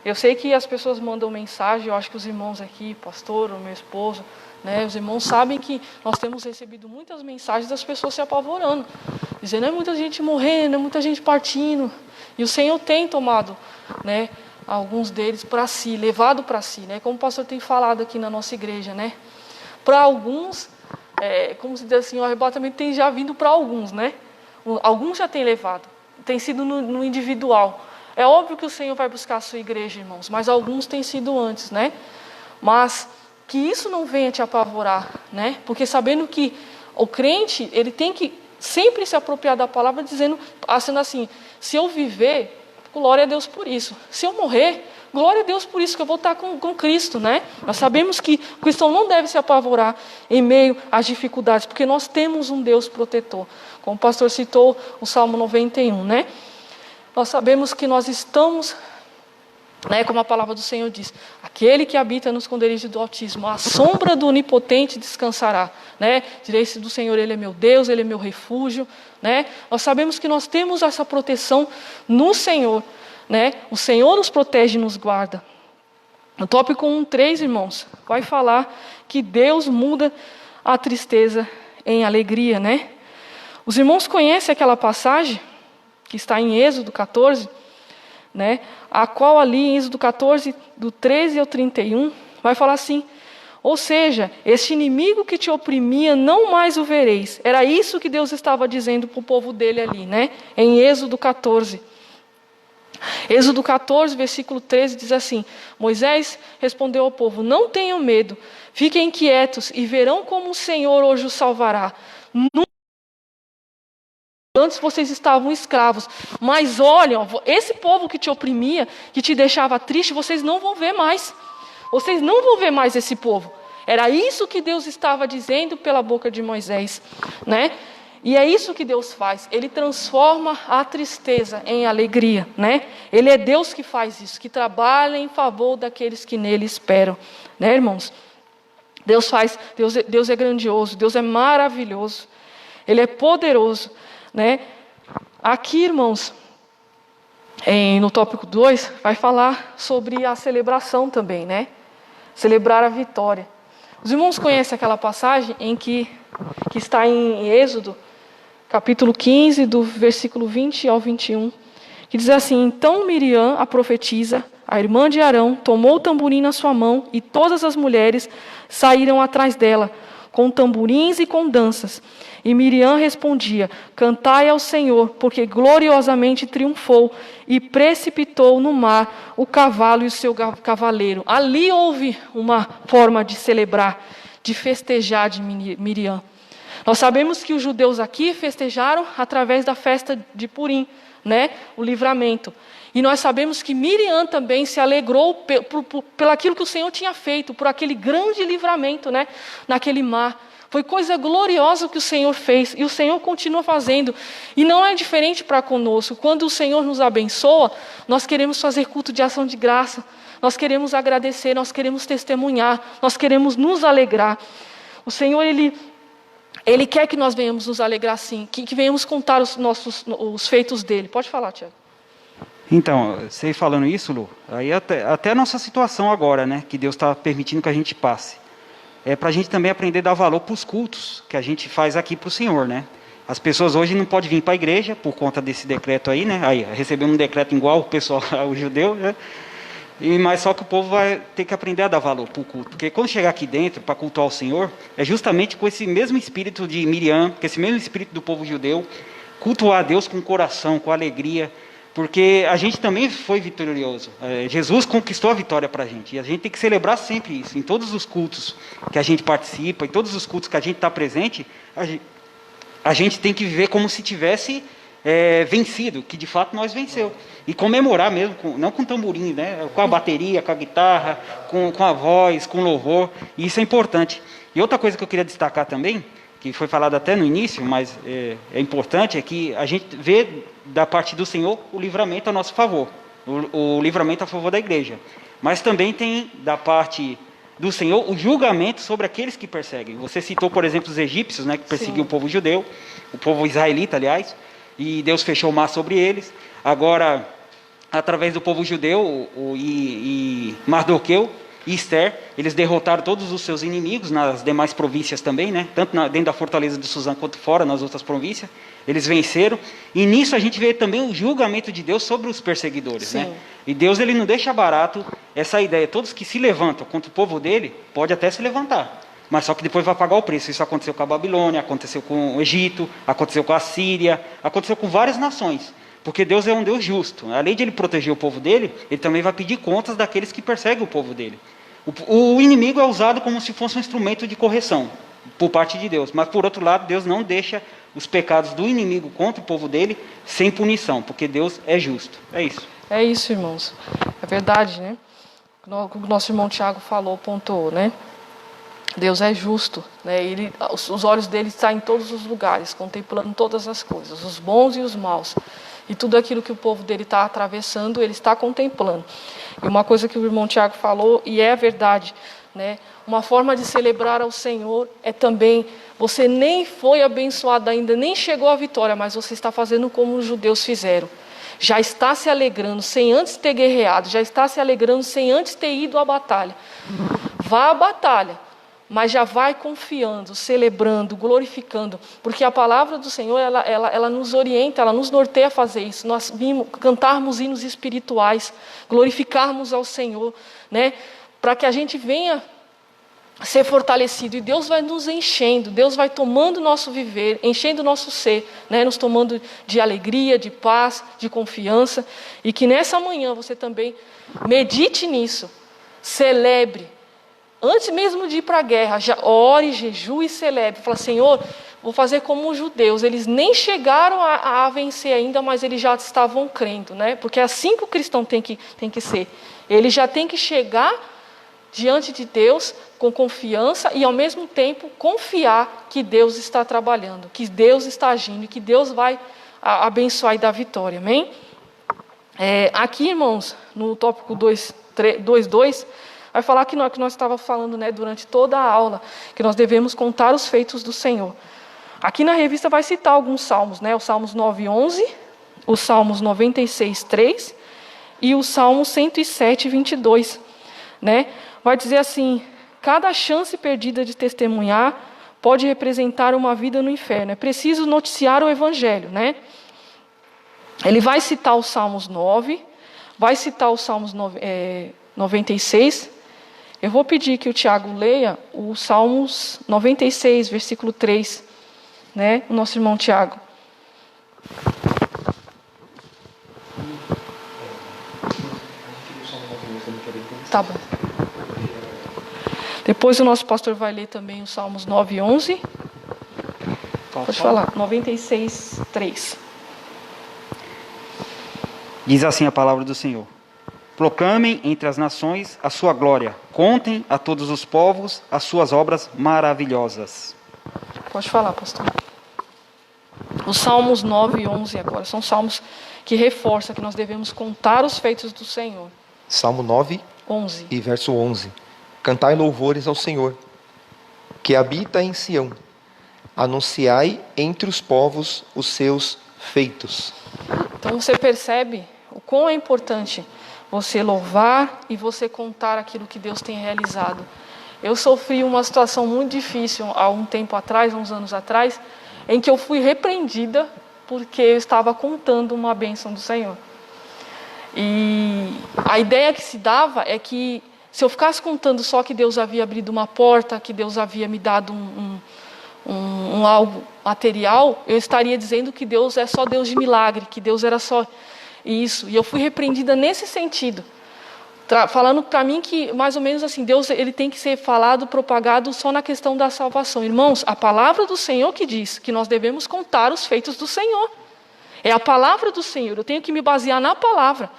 Eu sei que as pessoas mandam mensagem, eu acho que os irmãos aqui, pastor, o meu esposo, né, os irmãos sabem que nós temos recebido muitas mensagens das pessoas se apavorando, dizendo, é muita gente morrendo, é muita gente partindo. E o Senhor tem tomado, né, alguns deles para si, levado para si, né, como o pastor tem falado aqui na nossa igreja. Né? Para alguns, como se diz assim, o arrebatamento tem já vindo para alguns. Né? Alguns já têm levado, tem sido no individual. É óbvio que o Senhor vai buscar a sua igreja, irmãos, mas alguns têm sido antes, né? Mas que isso não venha te apavorar, né? Porque sabendo que o crente, ele tem que sempre se apropriar da palavra, dizendo assim, se eu viver, glória a Deus por isso. Se eu morrer, glória a Deus por isso, que eu vou estar com Cristo, né? Nós sabemos que o cristão não deve se apavorar em meio às dificuldades, porque nós temos um Deus protetor. Como o pastor citou o Salmo 91, né? Nós sabemos que nós estamos, né, como a palavra do Senhor diz, aquele que habita nos esconderijos do Altíssimo, a sombra do Onipotente descansará. Né? Direito do Senhor, Ele é meu Deus, Ele é meu refúgio. Né? Nós sabemos que nós temos essa proteção no Senhor. Né? O Senhor nos protege e nos guarda. No tópico 1:3, irmãos, vai falar que Deus muda a tristeza em alegria. Né? Os irmãos conhecem aquela passagem que está em Êxodo 14, né, a qual ali em Êxodo 14, do 13 ao 31, vai falar assim, ou seja, este inimigo que te oprimia, não mais o vereis. Era isso que Deus estava dizendo para o povo dele ali, né, em Êxodo 14. Êxodo 14, versículo 13, diz assim, Moisés respondeu ao povo, não tenham medo, fiquem quietos e verão como o Senhor hoje os salvará. Antes vocês estavam escravos, mas olhem, esse povo que te oprimia, que te deixava triste, vocês não vão ver mais. Vocês não vão ver mais esse povo. Era isso que Deus estava dizendo pela boca de Moisés. Né? E é isso que Deus faz. Ele transforma a tristeza em alegria. Né? Ele é Deus que faz isso, que trabalha em favor daqueles que nele esperam. Né, irmãos? Deus é grandioso, Deus é maravilhoso. Ele é poderoso. Né? Aqui, irmãos, no tópico 2, vai falar sobre a celebração também, né? Celebrar a vitória. Os irmãos conhecem aquela passagem em que está em Êxodo, capítulo 15, do versículo 20 ao 21, que diz assim, então Miriam, a profetisa, a irmã de Arão, tomou o tamborim na sua mão e todas as mulheres saíram atrás dela, com tamborins e com danças. E Miriam respondia, cantai ao Senhor, porque gloriosamente triunfou e precipitou no mar o cavalo e o seu cavaleiro. Ali houve uma forma de celebrar, de festejar de Miriam. Nós sabemos que os judeus aqui festejaram através da festa de Purim, né? O livramento. E nós sabemos que Miriam também se alegrou pelo aquilo que o Senhor tinha feito, por aquele grande livramento, né? Naquele mar. Foi coisa gloriosa que o Senhor fez, e o Senhor continua fazendo. E não é diferente para conosco. Quando o Senhor nos abençoa, nós queremos fazer culto de ação de graça. Nós queremos agradecer, nós queremos testemunhar, nós queremos nos alegrar. O Senhor, Ele quer que nós venhamos nos alegrar sim, que venhamos contar os feitos dEle. Pode falar, Tiago. Então, você falando isso, Lu, aí até a nossa situação agora, né, que Deus está permitindo que a gente passe, é para a gente também aprender a dar valor para os cultos que a gente faz aqui para o Senhor, né? As pessoas hoje não podem vir para a igreja por conta desse decreto aí, né? Aí recebemos um decreto igual o pessoal, o judeu, né? Mas só que o povo vai ter que aprender a dar valor para o culto, porque quando chegar aqui dentro para cultuar o Senhor, é justamente com esse mesmo espírito de Miriam, com esse mesmo espírito do povo judeu, cultuar a Deus com coração, com alegria, porque a gente também foi vitorioso. Jesus conquistou a vitória para a gente. E a gente tem que celebrar sempre isso. Em todos os cultos que a gente participa, em todos os cultos que a gente está presente, a gente tem que viver como se tivesse vencido, que de fato nós venceu. E comemorar mesmo, não com tamborim, né? Com a bateria, com a guitarra, com a voz, com louvor. E isso é importante. E outra coisa que eu queria destacar também, que foi falado até no início, mas é importante, é que a gente vê da parte do Senhor o livramento a nosso favor, o livramento a favor da igreja. Mas também tem da parte do Senhor o julgamento sobre aqueles que perseguem. Você citou, por exemplo, os egípcios, né, que perseguiam o povo judeu, o povo israelita, aliás, e Deus fechou o mar sobre eles. Agora, através do povo judeu e Mardoqueu e Esther, eles derrotaram todos os seus inimigos nas demais províncias também, né? Tanto dentro da fortaleza de Suzã quanto fora, nas outras províncias. Eles venceram. E nisso a gente vê também o julgamento de Deus sobre os perseguidores, né? E Deus, ele não deixa barato essa ideia. Todos que se levantam contra o povo dele, pode até se levantar, mas só que depois vai pagar o preço. Isso aconteceu com a Babilônia, aconteceu com o Egito, aconteceu com a Síria, aconteceu com várias nações. Porque Deus é um Deus justo. Além de ele proteger o povo dele, ele também vai pedir contas daqueles que perseguem o povo dele. O inimigo é usado como se fosse um instrumento de correção por parte de Deus. Mas, por outro lado, Deus não deixa os pecados do inimigo contra o povo dele sem punição, porque Deus é justo. É isso. É isso, irmãos. É verdade, né? O nosso irmão Tiago falou, pontuou, né? Deus é justo, né? Os olhos dele estão em todos os lugares, contemplando todas as coisas, os bons e os maus. E tudo aquilo que o povo dele está atravessando, ele está contemplando. E uma coisa que o irmão Tiago falou, e é verdade, né? Uma forma de celebrar ao Senhor é também, você nem foi abençoado ainda, nem chegou à vitória, mas você está fazendo como os judeus fizeram. Já está se alegrando sem antes ter guerreado, já está se alegrando sem antes ter ido à batalha. Vá à batalha, mas já vai confiando, celebrando, glorificando, porque a palavra do Senhor, ela nos orienta, ela nos norteia a fazer isso. Nós cantarmos hinos espirituais, glorificarmos ao Senhor, né? Para que a gente venha ser fortalecido, e Deus vai nos enchendo, Deus vai tomando o nosso viver, enchendo o nosso ser, né? Nos tomando de alegria, de paz, de confiança, e que nessa manhã você também medite nisso, celebre. Antes mesmo de ir para a guerra, já ore, jejue e celebre. Fala, Senhor, vou fazer como os judeus. Eles nem chegaram a vencer ainda, mas eles já estavam crendo, né? Porque é assim que o cristão tem que ser. Ele já tem que chegar diante de Deus com confiança e, ao mesmo tempo, confiar que Deus está trabalhando, que Deus está agindo, que Deus vai abençoar e dar vitória. Amém? Aqui, irmãos, no tópico 2.2, vai falar que nós estávamos falando, né, durante toda a aula, que nós devemos contar os feitos do Senhor. Aqui na revista vai citar alguns salmos, né, os salmos 9:11, os salmos 96:3 e o salmo 107:22, né? Vai dizer assim: cada chance perdida de testemunhar pode representar uma vida no inferno. É preciso noticiar o evangelho, né? Ele vai citar os salmos 9, vai citar os salmos 96. Eu vou pedir que o Tiago leia os Salmos 96, versículo 3, né? O nosso irmão Tiago. Tá bom. Depois o nosso pastor vai ler também os Salmos 9:11 Pode falar. 96, 3. Diz assim a palavra do Senhor: proclamem entre as nações a sua glória, contem a todos os povos as suas obras maravilhosas. Pode falar, pastor. Os Salmos 9 e 11 agora são salmos que reforçam que nós devemos contar os feitos do Senhor. Salmo 9 11. e verso 11. Cantai louvores ao Senhor, que habita em Sião. Anunciai entre os povos os seus feitos. Então você percebe o quão é importante você louvar e você contar aquilo que Deus tem realizado. Eu sofri uma situação muito difícil há um tempo atrás, uns anos atrás, em que eu fui repreendida porque eu estava contando uma bênção do Senhor. E a ideia que se dava é que se eu ficasse contando só que Deus havia abrido uma porta, que Deus havia me dado algo material, eu estaria dizendo que Deus é só Deus de milagre, que Deus era só isso. E eu fui repreendida nesse sentido, falando para mim que mais ou menos assim, Deus ele tem que ser falado, propagado só na questão da salvação. Irmãos, a palavra do Senhor que diz que nós devemos contar os feitos do Senhor. É a palavra do Senhor, eu tenho que me basear na palavra.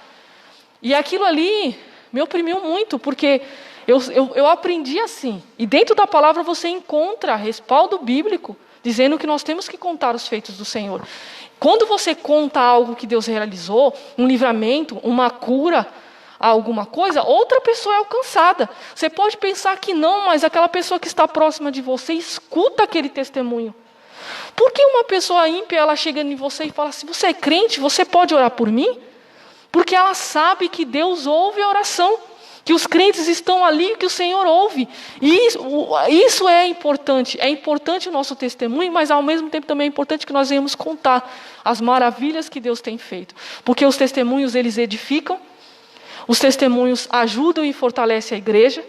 E aquilo ali me oprimiu muito, porque eu aprendi assim. E dentro da palavra você encontra respaldo bíblico, dizendo que nós temos que contar os feitos do Senhor. Quando você conta algo que Deus realizou, um livramento, uma cura, alguma coisa, outra pessoa é alcançada. Você pode pensar que não, mas aquela pessoa que está próxima de você escuta aquele testemunho. Por que uma pessoa ímpia, ela chega em você e fala assim, você é crente, você pode orar por mim? Porque ela sabe que Deus ouve a oração, que os crentes estão ali, que o Senhor ouve. E isso é importante o nosso testemunho, mas ao mesmo tempo também é importante que nós venhamos contar as maravilhas que Deus tem feito. Porque os testemunhos, eles edificam, os testemunhos ajudam e fortalecem a igreja,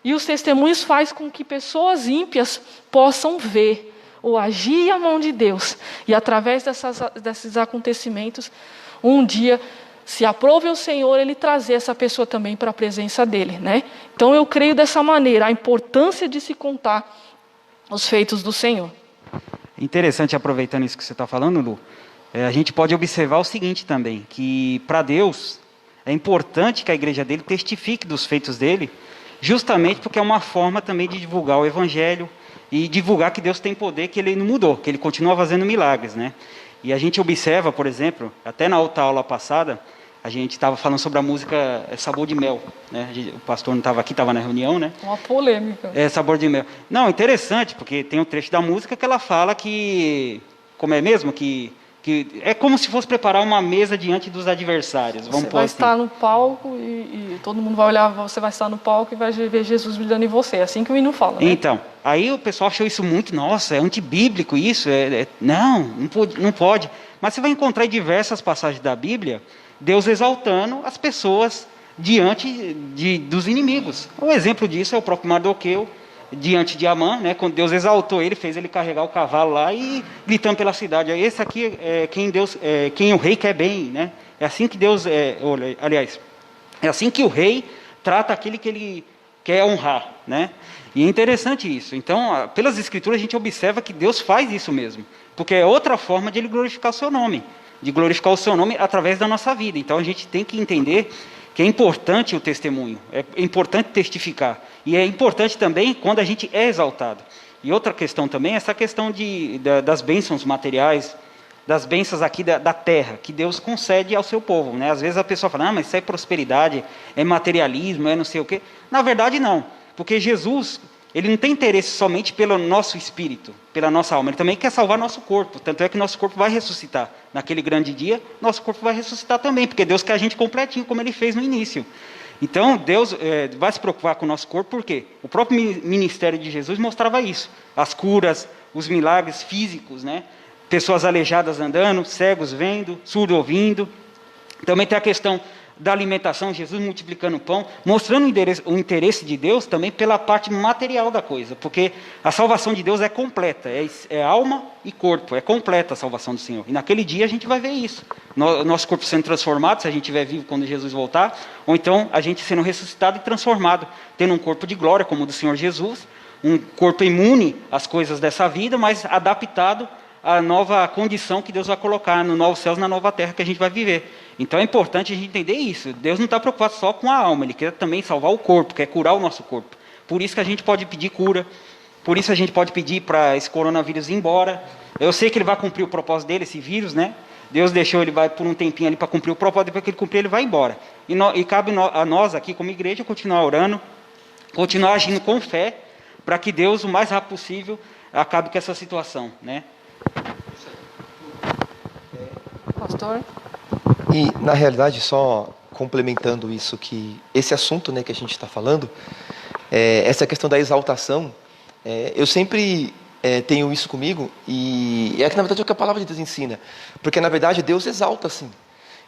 e os testemunhos fazem com que pessoas ímpias possam ver o agir e a mão de Deus. E através desses acontecimentos, um dia, se aprove o Senhor, Ele trazer essa pessoa também para a presença dEle, né? Então eu creio dessa maneira, a importância de se contar os feitos do Senhor. Interessante, aproveitando isso que você está falando, Lu, a gente pode observar o seguinte também, que para Deus é importante que a igreja dele testifique dos feitos dele, justamente porque é uma forma também de divulgar o Evangelho e divulgar que Deus tem poder, que Ele não mudou, que Ele continua fazendo milagres, né? E a gente observa, por exemplo, até na outra aula passada, a gente estava falando sobre a música Sabor de Mel, né? O pastor não estava aqui, estava na reunião, né? Uma polêmica. Sabor de Mel. Não, interessante, porque tem um trecho da música que ela fala que, como é mesmo, que é como se fosse preparar uma mesa diante dos adversários. Vamos você vai assim. Estar no palco e todo mundo vai olhar, você vai estar no palco e vai ver Jesus brilhando em você. É assim que o hino fala, né? Então, aí o pessoal achou isso muito, nossa, é antibíblico isso. Não pode. Mas você vai encontrar em diversas passagens da Bíblia, Deus exaltando as pessoas diante dos inimigos. Um exemplo disso é o próprio Mardoqueu, diante de Amã, né, quando Deus exaltou ele, fez ele carregar o cavalo lá e gritando pela cidade, esse aqui é quem o rei quer bem, né? É assim que Deus, aliás, é assim que o rei trata aquele que ele quer honrar, né? E é interessante isso. Então, pelas escrituras a gente observa que Deus faz isso mesmo, porque é outra forma de ele glorificar o seu nome, de glorificar o seu nome através da nossa vida. Então a gente tem que entender que é importante o testemunho, é importante testificar. E é importante também quando a gente é exaltado. E outra questão também é essa questão das bênçãos materiais, das bênçãos aqui da terra, que Deus concede ao seu povo, né? Às vezes a pessoa fala, mas isso é prosperidade, é materialismo, é não sei o quê. Na verdade não, porque Jesus, ele não tem interesse somente pelo nosso espírito, pela nossa alma, ele também quer salvar nosso corpo. Tanto é que nosso corpo vai ressuscitar. Naquele grande dia, nosso corpo vai ressuscitar também, porque Deus quer a gente completinho, como Ele fez no início. Então, Deus vai se preocupar com o nosso corpo, por quê? O próprio ministério de Jesus mostrava isso. As curas, os milagres físicos, né? Pessoas aleijadas andando, cegos vendo, surdo ouvindo. Também tem a questão da alimentação, Jesus multiplicando o pão, mostrando o interesse de Deus também pela parte material da coisa, porque a salvação de Deus é completa, é alma e corpo, é completa a salvação do Senhor. E naquele dia a gente vai ver isso, nosso corpo sendo transformado, se a gente estiver vivo quando Jesus voltar, ou então a gente sendo ressuscitado e transformado, tendo um corpo de glória como o do Senhor Jesus, um corpo imune às coisas dessa vida, mas adaptado a nova condição que Deus vai colocar no novo céus, na nova terra que a gente vai viver. Então é importante a gente entender isso. Deus não está preocupado só com a alma, Ele quer também salvar o corpo, quer curar o nosso corpo. Por isso que a gente pode pedir cura, por isso a gente pode pedir para esse coronavírus ir embora. Eu sei que ele vai cumprir o propósito dele, esse vírus, né? Deus deixou ele vai por um tempinho ali para cumprir o propósito, depois que ele cumprir ele vai embora. E cabe a nós aqui como igreja continuar orando, continuar agindo com fé, para que Deus o mais rápido possível acabe com essa situação, né? Pastor? E, na realidade, só complementando isso, que esse assunto, né, que a gente está falando, essa questão da exaltação, eu sempre tenho isso comigo, e é que, na verdade, é o que a palavra de Deus ensina. Porque, na verdade, Deus exalta, sim.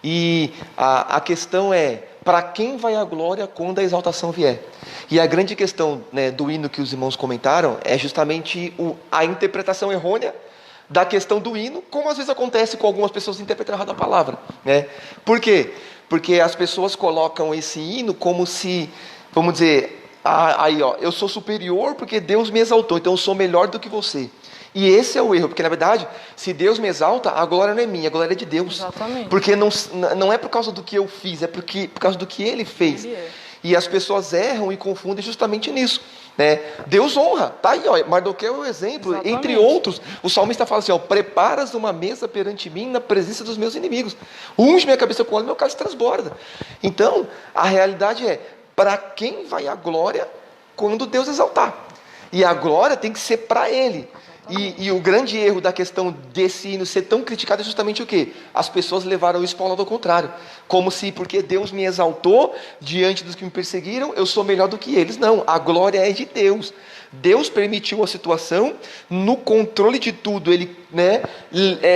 E a questão é, para quem vai a glória quando a exaltação vier? E a grande questão, né, do hino que os irmãos comentaram é justamente a interpretação errônea da questão do hino, como às vezes acontece com algumas pessoas interpretando errado a palavra, né? Por quê? Porque as pessoas colocam esse hino como se, vamos dizer, eu sou superior porque Deus me exaltou, então eu sou melhor do que você. E esse é o erro, porque na verdade, se Deus me exalta, a glória não é minha, a glória é de Deus. Exatamente. Porque não é por causa do que eu fiz, é por causa do que Ele fez. E as pessoas erram e confundem justamente nisso, né? Deus honra, tá aí, ó, Mardoqueu é o exemplo. Exatamente. Entre outros, o salmista fala assim, ó, preparas uma mesa perante mim na presença dos meus inimigos, unge minha cabeça com óleo e meu cálice transborda. Então, a realidade é, para quem vai a glória quando Deus exaltar? E a glória tem que ser para Ele. E o grande erro da questão desse hino ser tão criticado é justamente o quê? As pessoas levaram isso para o lado ao contrário. Como se, porque Deus me exaltou diante dos que me perseguiram, eu sou melhor do que eles. Não, a glória é de Deus. Deus permitiu a situação, no controle de tudo, Ele, né,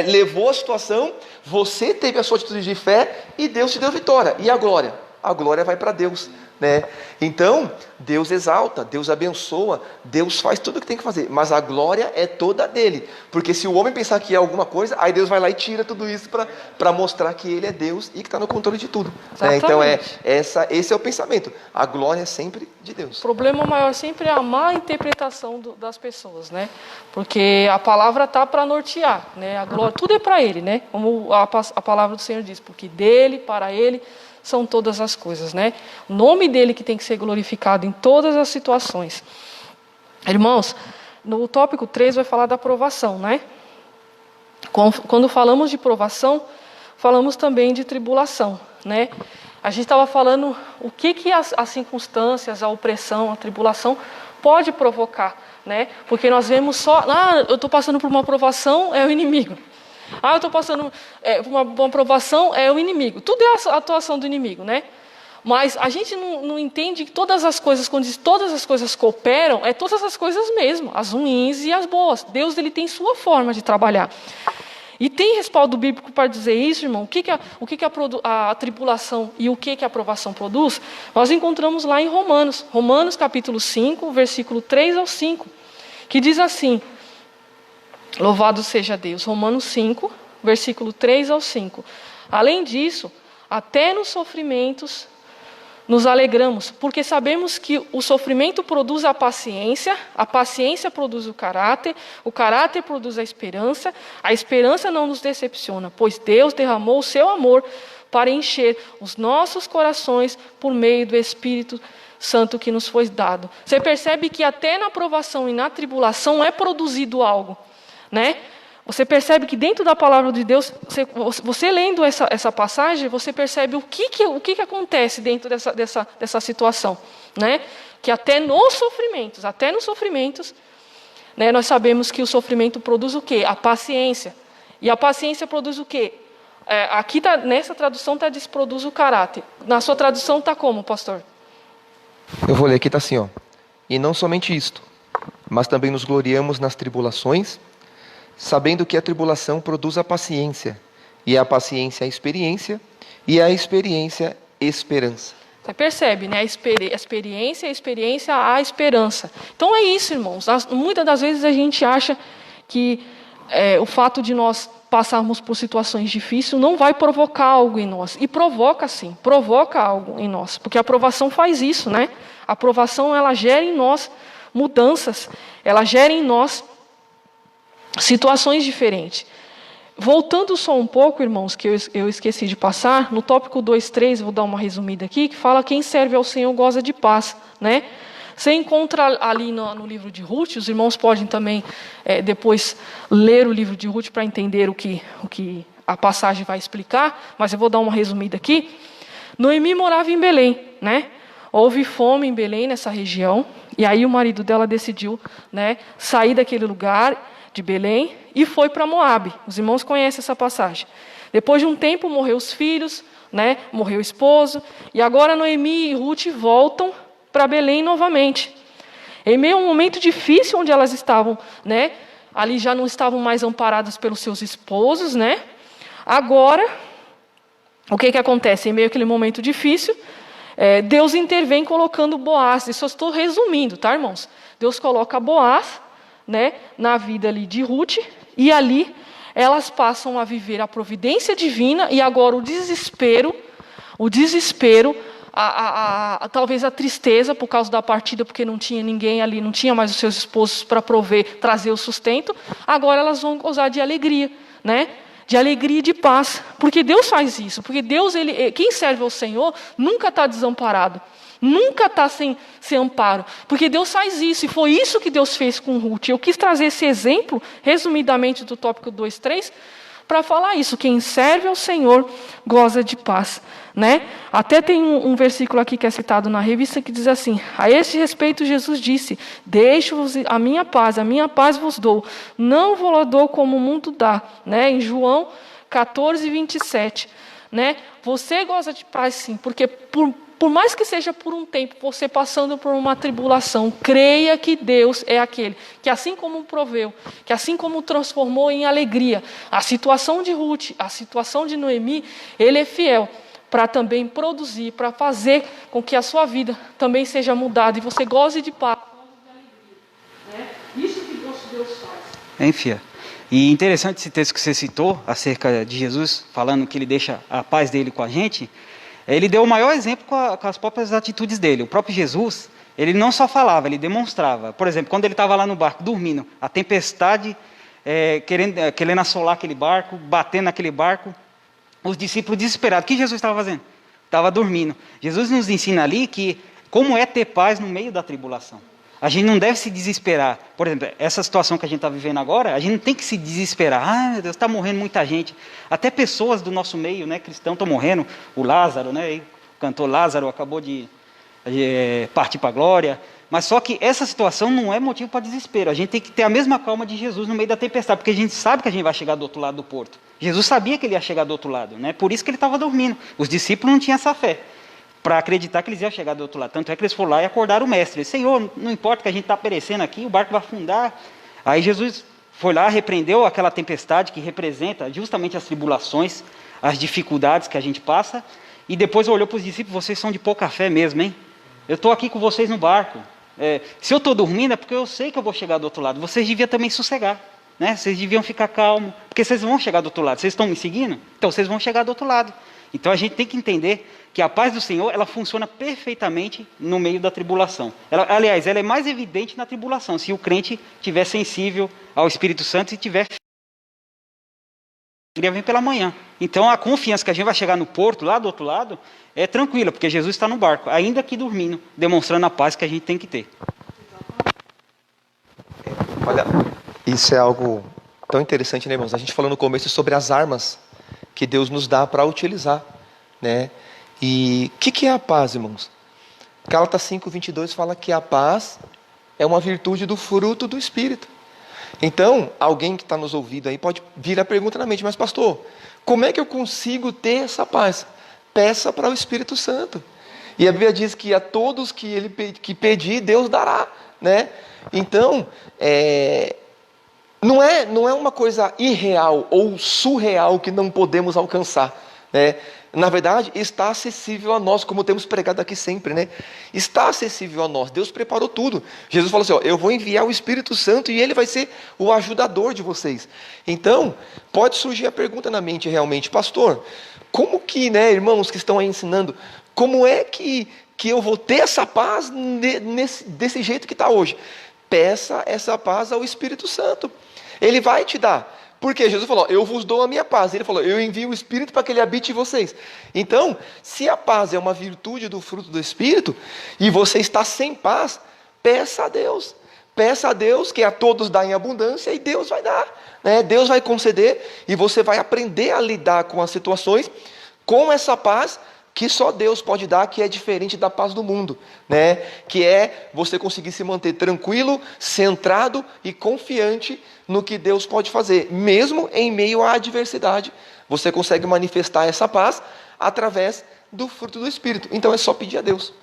levou a situação, você teve a sua atitude de fé e Deus te deu vitória. E a glória? A glória vai para Deus, né? Então, Deus exalta, Deus abençoa, Deus faz tudo o que tem que fazer, mas a glória é toda dele, porque se o homem pensar que é alguma coisa, aí Deus vai lá e tira tudo isso para mostrar que ele é Deus e que está no controle de tudo, né? Então esse é o pensamento, a glória é sempre de Deus. O problema maior sempre é a má interpretação das pessoas, né? Porque a palavra está para nortear, né? A glória, tudo é para ele, né? Como a palavra do Senhor diz, porque dele, para ele são todas as coisas, né? O nome dele que tem que ser glorificado em todas as situações. Irmãos, no tópico 3 vai falar da provação, né? Quando falamos de provação, falamos também de tribulação, né? A gente estava falando o que as circunstâncias, a opressão, a tribulação pode provocar, né? Porque nós vemos só, eu estou passando por uma provação, é o inimigo. Eu estou passando por uma provação, é o inimigo. Tudo é a atuação do inimigo, né? Mas a gente não entende que todas as coisas, quando diz todas as coisas cooperam, é todas as coisas mesmo, as ruins e as boas. Deus, ele tem sua forma de trabalhar. E tem respaldo bíblico para dizer isso, irmão? O que a tribulação e o que a aprovação produz? Nós encontramos lá em Romanos capítulo 5, versículo 3 ao 5, que diz assim: louvado seja Deus. Romanos 5, versículo 3 ao 5. Além disso, até nos sofrimentos nos alegramos, porque sabemos que o sofrimento produz a paciência produz o caráter produz a esperança não nos decepciona, pois Deus derramou o seu amor para encher os nossos corações por meio do Espírito Santo que nos foi dado. Você percebe que até na provação e na tribulação é produzido algo, né? Você percebe que dentro da palavra de Deus, você lendo essa passagem, você percebe o que acontece dentro dessa situação, né? Que até nos sofrimentos, né, nós sabemos que o sofrimento produz o quê? A paciência. E a paciência produz o quê? Aqui nessa tradução diz produz o caráter. Na sua tradução está como, pastor? Eu vou ler aqui, está assim, ó. E não somente isto, mas também nos gloriamos nas tribulações, sabendo que a tribulação produz a paciência, e a paciência a experiência, e a experiência esperança. Você percebe, né? A experiência a esperança. Então é isso, irmãos. Muitas das vezes a gente acha que o fato de nós passarmos por situações difíceis não vai provocar algo em nós. E provoca sim, provoca algo em nós. Porque a provação faz isso, né? A provação, ela gera em nós mudanças, ela gera em nós situações diferentes. Voltando só um pouco, irmãos, que eu esqueci de passar, no tópico 2:3, vou dar uma resumida aqui, que fala quem serve ao Senhor goza de paz, né? Você encontra ali no livro de Ruth, os irmãos podem também depois ler o livro de Ruth para entender o que a passagem vai explicar, mas eu vou dar uma resumida aqui. Noemi morava em Belém, né? Houve fome em Belém, nessa região, e aí o marido dela decidiu, né, sair daquele lugar de Belém e foi para Moabe. Os irmãos conhecem essa passagem. Depois de um tempo morreu os filhos, né, morreu o esposo, e agora Noemi e Ruth voltam para Belém novamente. Em meio a um momento difícil onde elas estavam, né, ali já não estavam mais amparadas pelos seus esposos, né? Agora, o que acontece? Em meio àquele momento difícil, Deus intervém colocando Boaz. Isso eu estou resumindo, tá, irmãos? Deus coloca Boaz, né, na vida ali de Ruth, e ali elas passam a viver a providência divina e agora o desespero, talvez a tristeza por causa da partida, porque não tinha ninguém ali, não tinha mais os seus esposos para prover, trazer o sustento. Agora elas vão gozar de alegria, né? De alegria e de paz, porque Deus faz isso, porque Deus, quem serve ao Senhor, nunca está desamparado, nunca está sem amparo, porque Deus faz isso, e foi isso que Deus fez com Ruth. Eu quis trazer esse exemplo, resumidamente, do tópico 2:3, para falar isso, quem serve ao Senhor goza de paz, né? Até tem um versículo aqui que é citado na revista que diz assim: a esse respeito Jesus disse, deixo-vos a minha paz vos dou, não vos dou como o mundo dá, né? Em João 14:27, né? Você goza de paz sim, porque por mais que seja por um tempo, você passando por uma tribulação, creia que Deus é aquele que, assim como proveu, que assim como transformou em alegria a situação de Ruth, a situação de Noemi, Ele é fiel para também produzir, para fazer com que a sua vida também seja mudada e você goze de paz, goze de alegria. Isso que Deus faz. Fia? E interessante esse texto que você citou, acerca de Jesus, falando que Ele deixa a paz dele com a gente. Ele deu o maior exemplo com as próprias atitudes dele. O próprio Jesus, ele não só falava, ele demonstrava. Por exemplo, quando ele estava lá no barco, dormindo, a tempestade querendo assolar aquele barco, batendo naquele barco, os discípulos desesperados. O que Jesus estava fazendo? Estava dormindo. Jesus nos ensina ali que como é ter paz no meio da tribulação. A gente não deve se desesperar. Por exemplo, essa situação que a gente está vivendo agora, a gente não tem que se desesperar. Ah, meu Deus, está morrendo muita gente. Até pessoas do nosso meio, né, cristão, estão morrendo. O Lázaro, né, o cantor Lázaro acabou de partir para a glória. Mas só que essa situação não é motivo para desespero. A gente tem que ter a mesma calma de Jesus no meio da tempestade, porque a gente sabe que a gente vai chegar do outro lado do porto. Jesus sabia que ele ia chegar do outro lado, né? Por isso que ele estava dormindo. Os discípulos não tinham essa fé para acreditar que eles iam chegar do outro lado. Tanto é que eles foram lá e acordaram o mestre. Senhor, não importa que a gente está perecendo aqui, o barco vai afundar. Aí Jesus foi lá, repreendeu aquela tempestade que representa justamente as tribulações, as dificuldades que a gente passa, e depois olhou para os discípulos: vocês são de pouca fé mesmo, hein? Eu estou aqui com vocês no barco. Se eu estou dormindo é porque eu sei que eu vou chegar do outro lado. Vocês deviam também sossegar, né? Vocês deviam ficar calmos, porque vocês vão chegar do outro lado. Vocês estão me seguindo? Então vocês vão chegar do outro lado. Então a gente tem que entender que a paz do Senhor, ela funciona perfeitamente no meio da tribulação. Aliás, ela é mais evidente na tribulação, se o crente estiver sensível ao Espírito Santo e tiver vem pela manhã. Então a confiança que a gente vai chegar no porto, lá do outro lado, é tranquila, porque Jesus está no barco, ainda que dormindo, demonstrando a paz que a gente tem que ter. Olha, isso é algo tão interessante, né, irmãos? A gente falou no começo sobre as armas que Deus nos dá para utilizar, né? E o que é a paz, irmãos? Gálatas 5:22 fala que a paz é uma virtude do fruto do Espírito. Então, alguém que está nos ouvindo aí pode vir a pergunta na mente: mas pastor, como é que eu consigo ter essa paz? Peça para o Espírito Santo. E a Bíblia diz que a todos que pedir, Deus dará, né? Então, não é uma coisa irreal ou surreal que não podemos alcançar, né? Na verdade, está acessível a nós, como temos pregado aqui sempre, né? Está acessível a nós. Deus preparou tudo. Jesus falou assim: eu vou enviar o Espírito Santo e ele vai ser o ajudador de vocês. Então, pode surgir a pergunta na mente realmente: pastor, como que, né, irmãos que estão aí ensinando, como é que eu vou ter essa paz desse jeito que está hoje? Peça essa paz ao Espírito Santo. Ele vai te dar. Porque Jesus falou, eu vos dou a minha paz. Ele falou, eu envio o Espírito para que ele habite em vocês. Então, se a paz é uma virtude do fruto do Espírito, e você está sem paz, peça a Deus. Peça a Deus, que a todos dá em abundância, e Deus vai dar. Né? Deus vai conceder, e você vai aprender a lidar com as situações, com essa paz, que só Deus pode dar, que é diferente da paz do mundo, né? Que é você conseguir se manter tranquilo, centrado e confiante no que Deus pode fazer, mesmo em meio à adversidade, você consegue manifestar essa paz através do fruto do Espírito. Então é só pedir a Deus.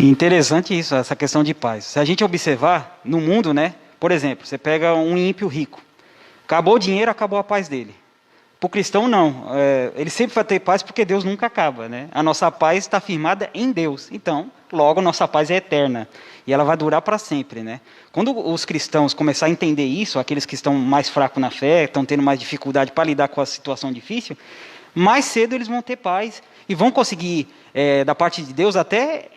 Interessante isso, essa questão de paz. Se a gente observar no mundo, né? Por exemplo, você pega um ímpio rico. Acabou o dinheiro, acabou a paz dele. Para o cristão, não. Ele sempre vai ter paz porque Deus nunca acaba, né? A nossa paz está firmada em Deus. Então, logo, nossa paz é eterna. E ela vai durar para sempre, né? Quando os cristãos começarem a entender isso, aqueles que estão mais fracos na fé, estão tendo mais dificuldade para lidar com a situação difícil, mais cedo eles vão ter paz e vão conseguir, da parte de Deus, até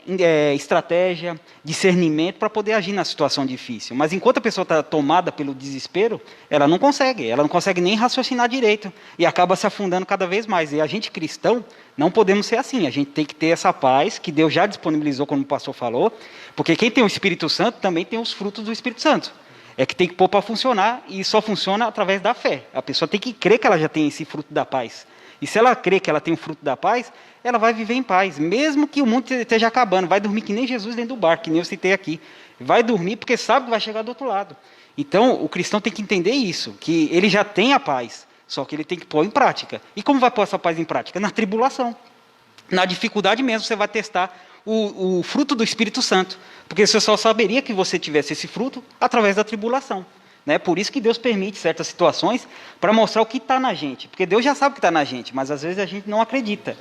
estratégia, discernimento para poder agir na situação difícil. Mas enquanto a pessoa está tomada pelo desespero, ela não consegue nem raciocinar direito e acaba se afundando cada vez mais. E a gente cristão não podemos ser assim, a gente tem que ter essa paz que Deus já disponibilizou, como o pastor falou, porque quem tem o Espírito Santo também tem os frutos do Espírito Santo. É que tem que pôr para funcionar e só funciona através da fé. A pessoa tem que crer que ela já tem esse fruto da paz. E se ela crê que ela tem o fruto da paz, ela vai viver em paz, mesmo que o mundo esteja acabando. Vai dormir que nem Jesus dentro do barco, que nem eu citei aqui. Vai dormir porque sabe que vai chegar do outro lado. Então, o cristão tem que entender isso, que ele já tem a paz, só que ele tem que pôr em prática. E como vai pôr essa paz em prática? Na tribulação. Na dificuldade mesmo, você vai testar o fruto do Espírito Santo. Porque você só saberia que você tivesse esse fruto através da tribulação. Né? Por isso que Deus permite certas situações para mostrar o que está na gente. Porque Deus já sabe o que está na gente, mas às vezes a gente não acredita.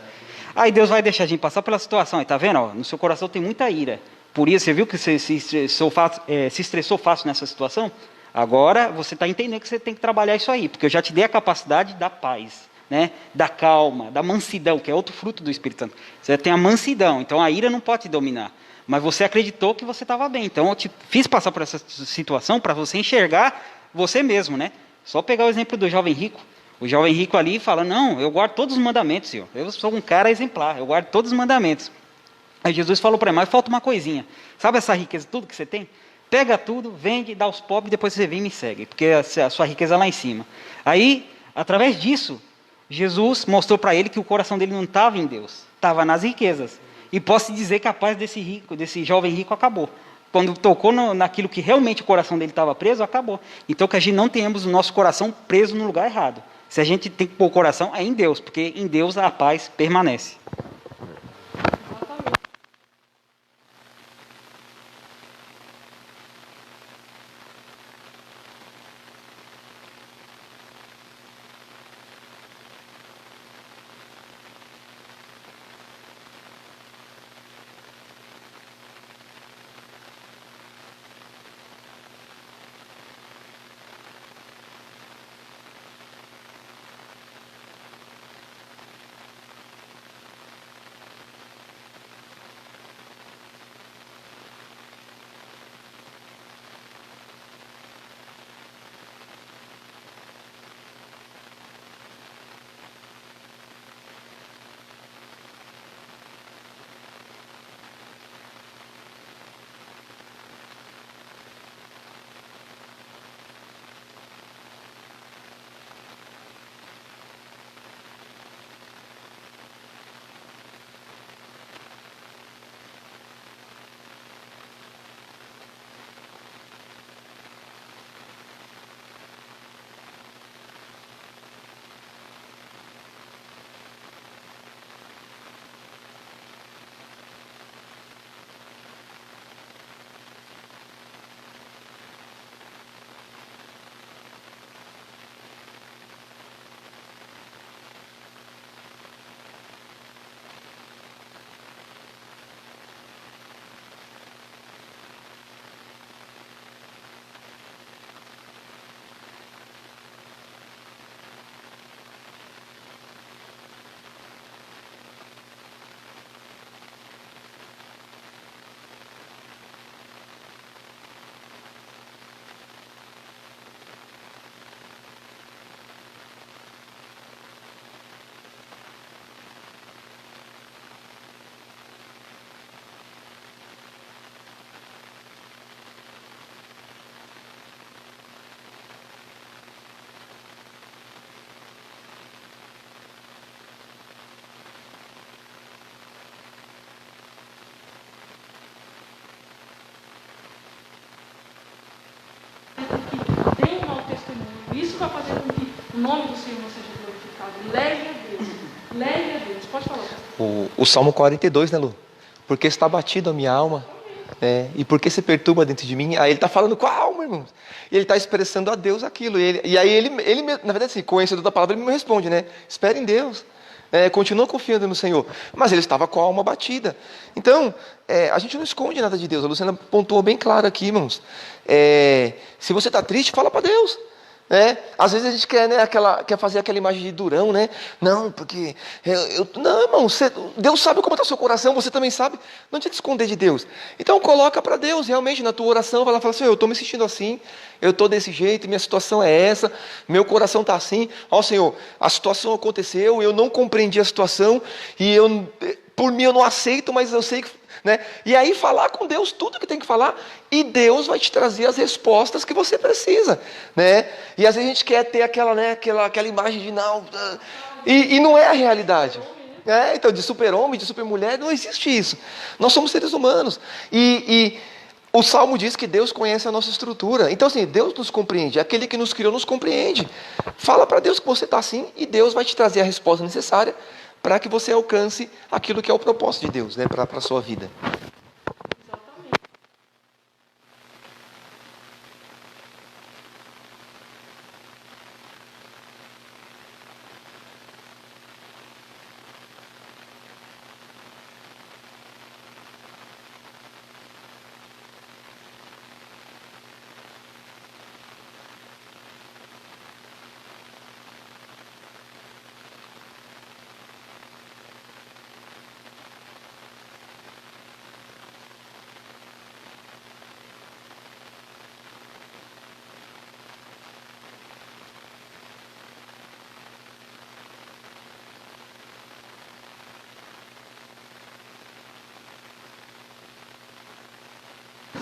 Aí Deus vai deixar a gente passar pela situação. Está vendo? Ó, no seu coração tem muita ira. Por isso, você viu que você se estressou fácil nessa situação? Agora você está entendendo que você tem que trabalhar isso aí. Porque eu já te dei a capacidade da paz, né? Da calma, da mansidão, que é outro fruto do Espírito Santo. Você tem a mansidão, então a ira não pode te dominar. Mas você acreditou que você estava bem. Então eu te fiz passar por essa situação para você enxergar você mesmo, né? Só pegar o exemplo do jovem rico. O jovem rico ali fala, não, eu guardo todos os mandamentos, Senhor. Eu sou um cara exemplar, eu guardo todos os mandamentos. Aí Jesus falou para ele, mas falta uma coisinha. Sabe essa riqueza, tudo que você tem? Pega tudo, vende, dá aos pobres, depois você vem e me segue. Porque a sua riqueza é lá em cima. Aí, através disso, Jesus mostrou para ele que o coração dele não estava em Deus. Estava nas riquezas. E posso dizer que a paz desse jovem rico acabou. Quando tocou naquilo que realmente o coração dele estava preso, acabou. Então que a gente não tenhamos o nosso coração preso no lugar errado. Se a gente tem que pôr o coração, é em Deus, porque em Deus a paz permanece. Isso vai fazer com que o nome do Senhor seja glorificado. Leve a Deus. Leve a Deus. Pode falar. O Salmo 42, né, Lu? Porque está batido a minha alma, né? E por que se perturba dentro de mim? Aí ele está falando com a alma, irmãos. E ele está expressando a Deus aquilo. E aí ele, na verdade, assim, conhecedor da palavra, ele me responde, né? Espere em Deus. Continua confiando no Senhor. Mas ele estava com a alma batida. Então, a gente não esconde nada de Deus. A Luciana pontuou bem claro aqui, irmãos. Se você está triste, fala para Deus. Às vezes a gente quer, né, quer fazer aquela imagem de durão, né? Não, porque não, irmão, Deus sabe como está o seu coração, você também sabe. Não adianta esconder de Deus. Então coloca para Deus realmente na tua oração, vai lá e fala assim: eu estou me sentindo assim, eu estou desse jeito, minha situação é essa, meu coração está assim. Ó Senhor, a situação aconteceu, eu não compreendi a situação e por mim eu não aceito, mas eu sei que, né? E aí falar com Deus tudo que tem que falar, e Deus vai te trazer as respostas que você precisa, né? E às vezes a gente quer ter aquela imagem de não, e não é a realidade. Então, de super-homem, de super-mulher, não existe isso. Nós somos seres humanos. E o Salmo diz que Deus conhece a nossa estrutura. Então, assim, Deus nos compreende. Aquele que nos criou nos compreende. Fala para Deus que você está assim, e Deus vai te trazer a resposta necessária para que você alcance aquilo que é o propósito de Deus, né, para a sua vida.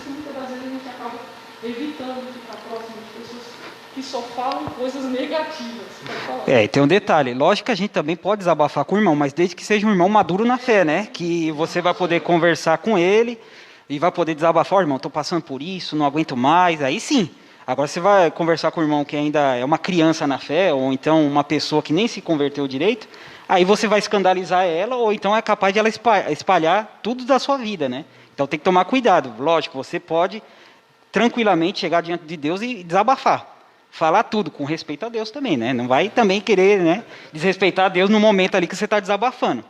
Muitas das vezes a gente acaba evitando de ficar próximo de pessoas que só falam coisas negativas. E tem um detalhe, lógico que a gente também pode desabafar com o irmão, mas desde que seja um irmão maduro na fé, né? Que você vai poder conversar com ele e vai poder desabafar: irmão, estou passando por isso, não aguento mais, aí sim. Agora você vai conversar com o irmão que ainda é uma criança na fé, ou então uma pessoa que nem se converteu direito, aí você vai escandalizar ela, ou então é capaz de ela espalhar tudo da sua vida, né? Então tem que tomar cuidado. Lógico, você pode tranquilamente chegar diante de Deus e desabafar. Falar tudo, com respeito a Deus também, né? Não vai também querer, né, desrespeitar a Deus no momento ali que você está desabafando.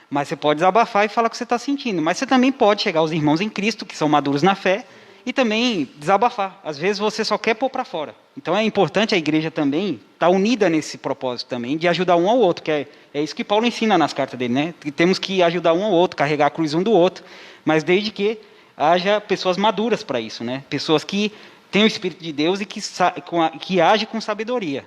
Mas você pode desabafar e falar o que você está sentindo. Mas você também pode chegar aos irmãos em Cristo, que são maduros na fé, e também desabafar. Às vezes você só quer pôr para fora. Então é importante a igreja também estar unida nesse propósito também, de ajudar um ao outro, que é isso que Paulo ensina nas cartas dele, né? Que temos que ajudar um ao outro, carregar a cruz um do outro, mas desde que haja pessoas maduras para isso, né? Pessoas que têm o Espírito de Deus e que agem com sabedoria.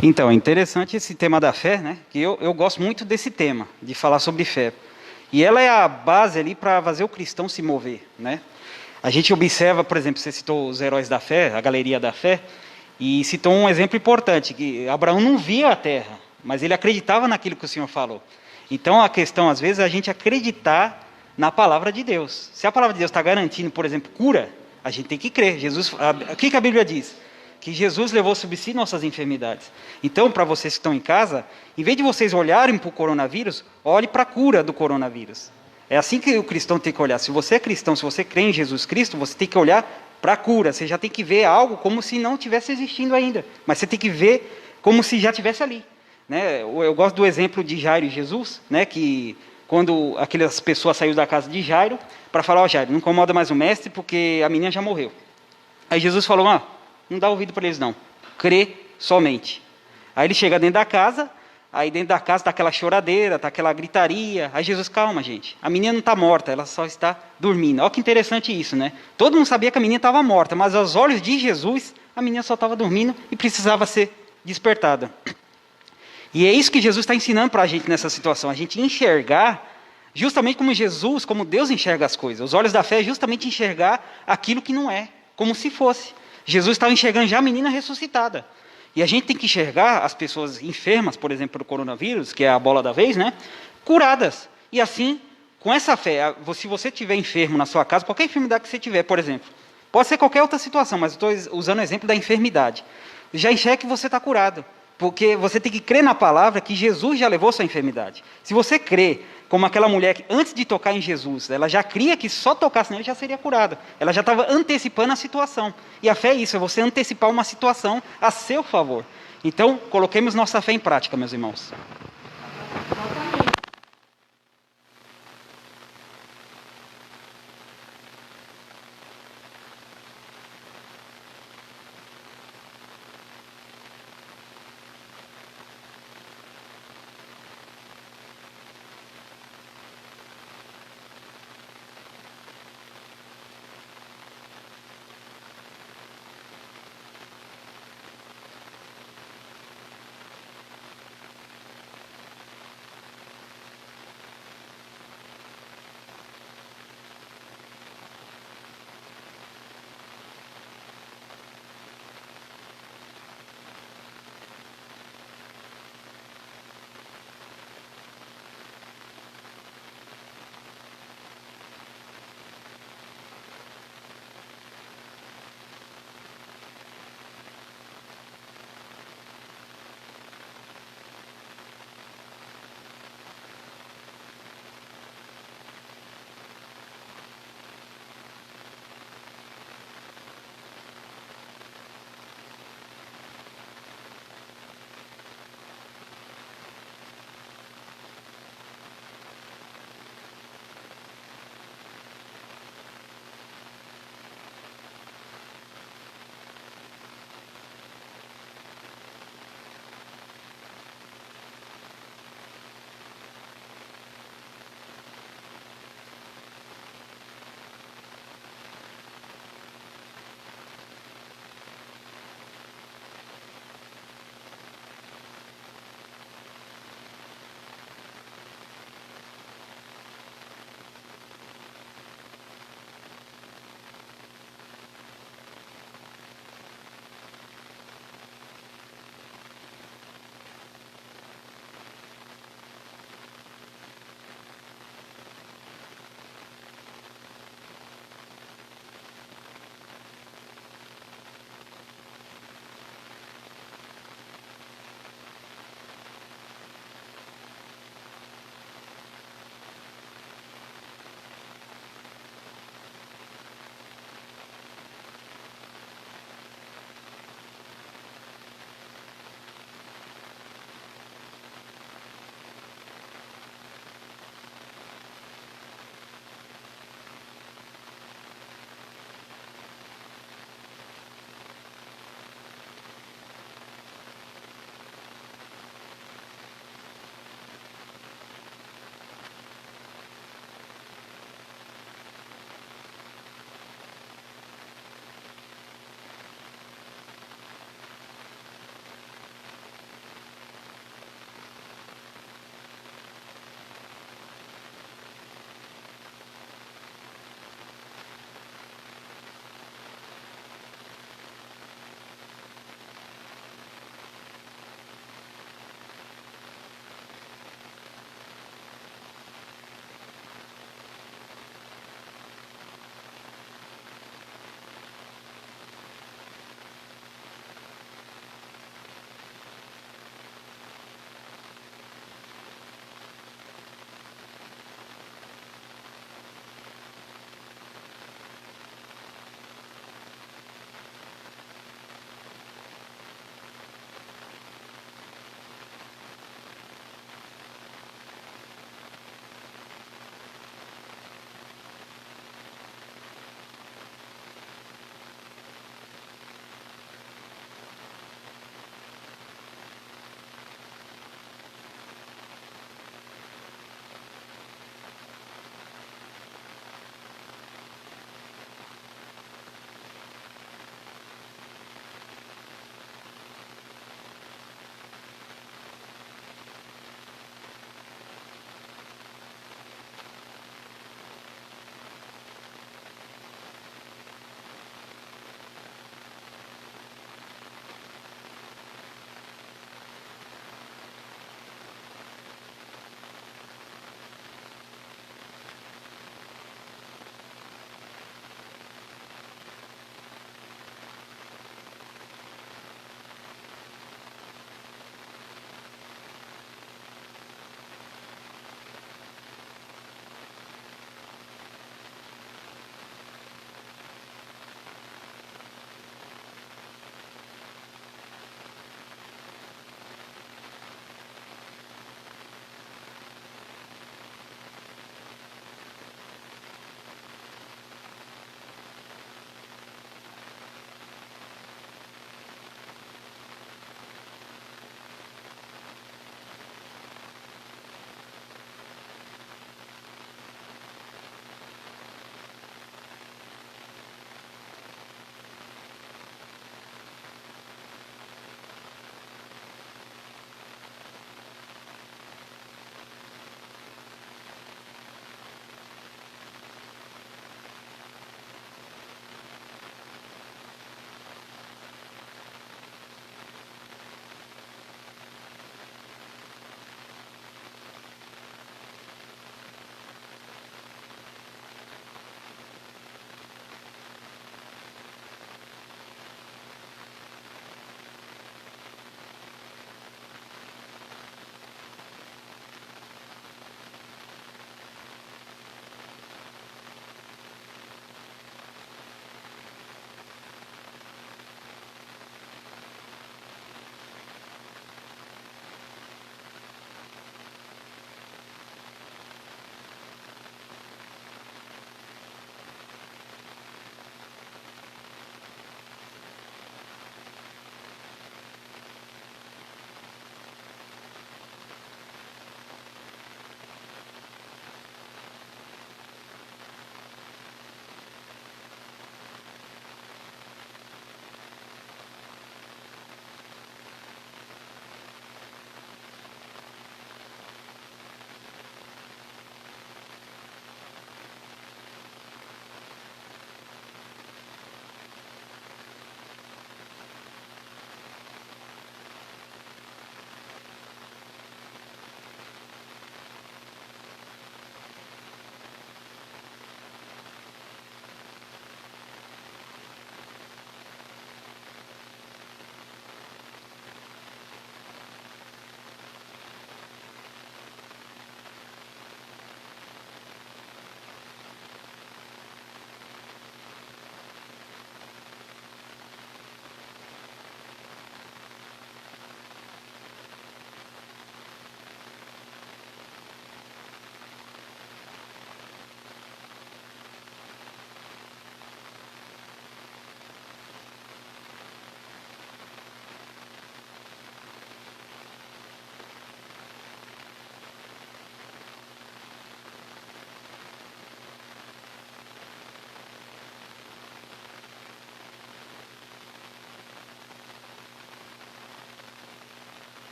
Então, é interessante esse tema da fé, né? Que eu gosto muito desse tema, de falar sobre fé. E ela é a base ali para fazer o cristão se mover, né? A gente observa, por exemplo, você citou os heróis da fé, a galeria da fé, e citou um exemplo importante, que Abraão não via a terra, mas ele acreditava naquilo que o Senhor falou. Então, a questão, às vezes, é a gente acreditar na palavra de Deus. Se a palavra de Deus está garantindo, por exemplo, cura, a gente tem que crer. O que a Bíblia diz? Que Jesus levou sobre si nossas enfermidades. Então, para vocês que estão em casa, em vez de vocês olharem para o coronavírus, olhe para a cura do coronavírus. É assim que o cristão tem que olhar. Se você é cristão, se você crê em Jesus Cristo, você tem que olhar para a cura. Você já tem que ver algo como se não tivesse existindo ainda. Mas você tem que ver como se já tivesse ali. Né? Eu gosto do exemplo de Jairo e Jesus, né? Que quando aquelas pessoas saíram da casa de Jairo, para falar, ó Jairo, não incomoda mais o mestre, porque a menina já morreu. Aí Jesus falou, não dá ouvido para eles não, crê somente. Aí ele chega dentro da casa, aí dentro da casa está aquela choradeira, está aquela gritaria. Aí Jesus, calma gente, a menina não está morta, ela só está dormindo. Olha que interessante isso, né? Todo mundo sabia que a menina estava morta, mas aos olhos de Jesus, a menina só estava dormindo e precisava ser despertada. E é isso que Jesus está ensinando para a gente nessa situação, a gente enxergar justamente como Jesus, como Deus enxerga as coisas. Os olhos da fé é justamente enxergar aquilo que não é, como se fosse. Jesus estava enxergando já a menina ressuscitada. E a gente tem que enxergar as pessoas enfermas, por exemplo, pelo coronavírus, que é a bola da vez, né? Curadas. E assim, com essa fé, se você estiver enfermo na sua casa, qualquer enfermidade que você tiver, por exemplo, pode ser qualquer outra situação, mas eu estou usando o exemplo da enfermidade. Já enxergue que você está curado. Porque você tem que crer na palavra que Jesus já levou sua enfermidade. Se você crê, como aquela mulher que antes de tocar em Jesus, ela já cria que só tocasse nele já seria curada. Ela já estava antecipando a situação. E a fé é isso, é você antecipar uma situação a seu favor. Então, coloquemos nossa fé em prática, meus irmãos.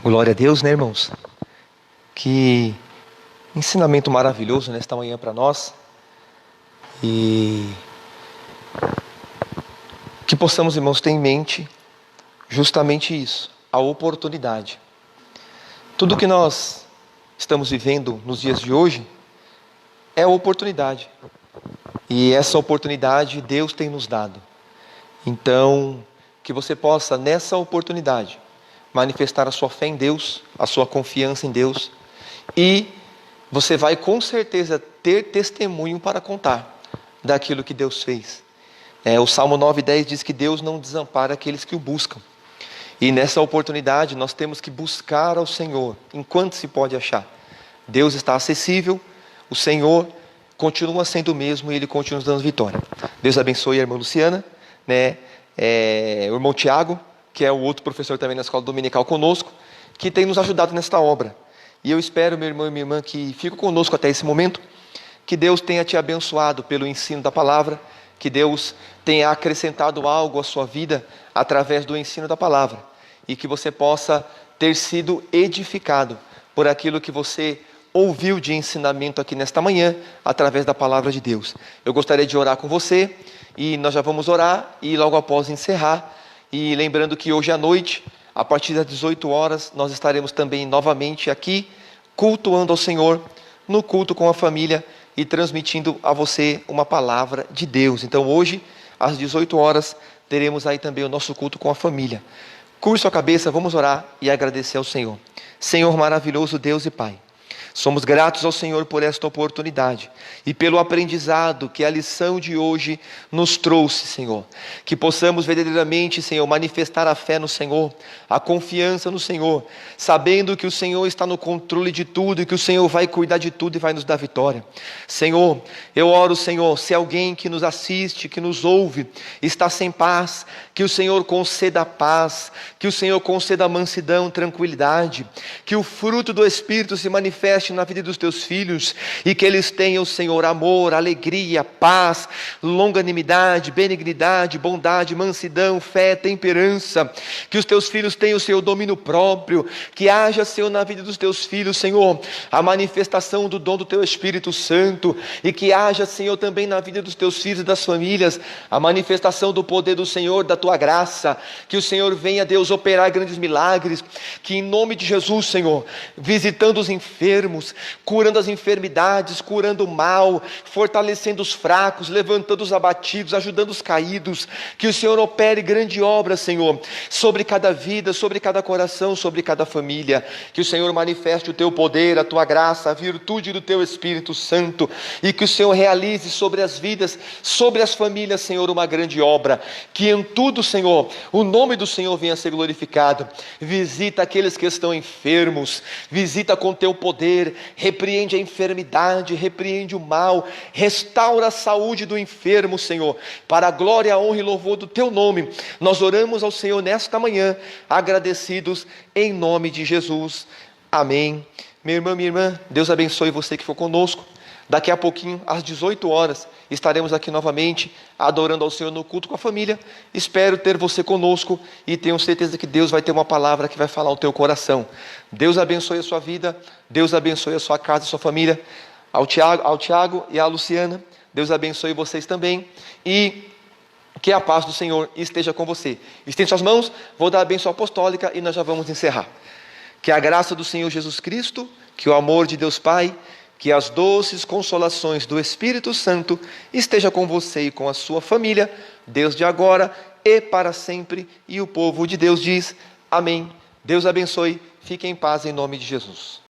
Glória a Deus, né, irmãos? Que ensinamento maravilhoso nesta manhã para nós. E que possamos, irmãos, ter em mente justamente isso, a oportunidade. Tudo que nós estamos vivendo nos dias de hoje é a oportunidade. E essa oportunidade Deus tem nos dado. Então, que você possa, nessa oportunidade, manifestar a sua fé em Deus, a sua confiança em Deus. E você vai com certeza ter testemunho para contar daquilo que Deus fez. O Salmo 9:10 diz que Deus não desampara aqueles que o buscam. E nessa oportunidade nós temos que buscar ao Senhor, enquanto se pode achar. Deus está acessível, o Senhor continua sendo o mesmo e Ele continua nos dando vitória. Deus abençoe a irmã Luciana, o irmão Tiago, que é o outro professor também na escola dominical conosco, que tem nos ajudado nesta obra. E eu espero, meu irmão e minha irmã, que fique conosco até esse momento, que Deus tenha te abençoado pelo ensino da palavra, que Deus tenha acrescentado algo à sua vida através do ensino da palavra, e que você possa ter sido edificado por aquilo que você ouviu de ensinamento aqui nesta manhã, através da palavra de Deus. Eu gostaria de orar com você, e nós já vamos orar, e logo após encerrar, e lembrando que hoje à noite, a partir das 18 horas, nós estaremos também novamente aqui, cultuando ao Senhor, no culto com a família, e transmitindo a você uma palavra de Deus. Então hoje, às 18 horas, teremos aí também o nosso culto com a família. Curve sua cabeça, vamos orar e agradecer ao Senhor. Senhor maravilhoso, Deus e Pai, somos gratos ao Senhor por esta oportunidade e pelo aprendizado que a lição de hoje nos trouxe, Senhor. Que possamos verdadeiramente, Senhor, manifestar a fé no Senhor, a confiança no Senhor, sabendo que o Senhor está no controle de tudo e que o Senhor vai cuidar de tudo e vai nos dar vitória. Senhor, eu oro, Senhor, se alguém que nos assiste, que nos ouve, está sem paz, que o Senhor conceda paz, que o Senhor conceda mansidão, tranquilidade, que o fruto do Espírito se manifeste na vida dos teus filhos e que eles tenham, Senhor, amor, alegria, paz, longanimidade, benignidade, bondade, mansidão, fé, temperança. Que os teus filhos tenham o seu domínio próprio, que haja, Senhor, na vida dos teus filhos, Senhor, a manifestação do dom do teu Espírito Santo, e que haja, Senhor, também na vida dos teus filhos e das famílias, a manifestação do poder do Senhor, da tua graça. Que o Senhor venha, Deus, operar grandes milagres, que em nome de Jesus, Senhor, visitando os enfermos, curando as enfermidades, curando o mal, fortalecendo os fracos, levantando os abatidos, ajudando os caídos. Que o Senhor opere grande obra, Senhor, sobre cada vida, sobre cada coração, sobre cada família. Que o Senhor manifeste o teu poder, a tua graça, a virtude do teu Espírito Santo, e que o Senhor realize sobre as vidas, sobre as famílias, Senhor, uma grande obra. Que em tudo, Senhor, o nome do Senhor venha a ser glorificado. Visita aqueles que estão enfermos, visita com teu poder, repreende a enfermidade, repreende o mal, restaura a saúde do enfermo, Senhor, para a glória, a honra e louvor do teu nome. Nós oramos ao Senhor nesta manhã, agradecidos em nome de Jesus. Amém. Meu irmão, minha irmã, Deus abençoe você que for conosco. Daqui a pouquinho, às 18 horas, estaremos aqui novamente, adorando ao Senhor no culto com a família. Espero ter você conosco e tenho certeza que Deus vai ter uma palavra que vai falar ao teu coração. Deus abençoe a sua vida, Deus abençoe a sua casa, a sua família. Ao Tiago e à Luciana, Deus abençoe vocês também. E que a paz do Senhor esteja com você. Estende suas mãos, vou dar a bênção apostólica e nós já vamos encerrar. Que a graça do Senhor Jesus Cristo, que o amor de Deus Pai, que as doces consolações do Espírito Santo esteja com você e com a sua família, Deus de agora e para sempre. E o povo de Deus diz amém. Deus abençoe, fique em paz em nome de Jesus.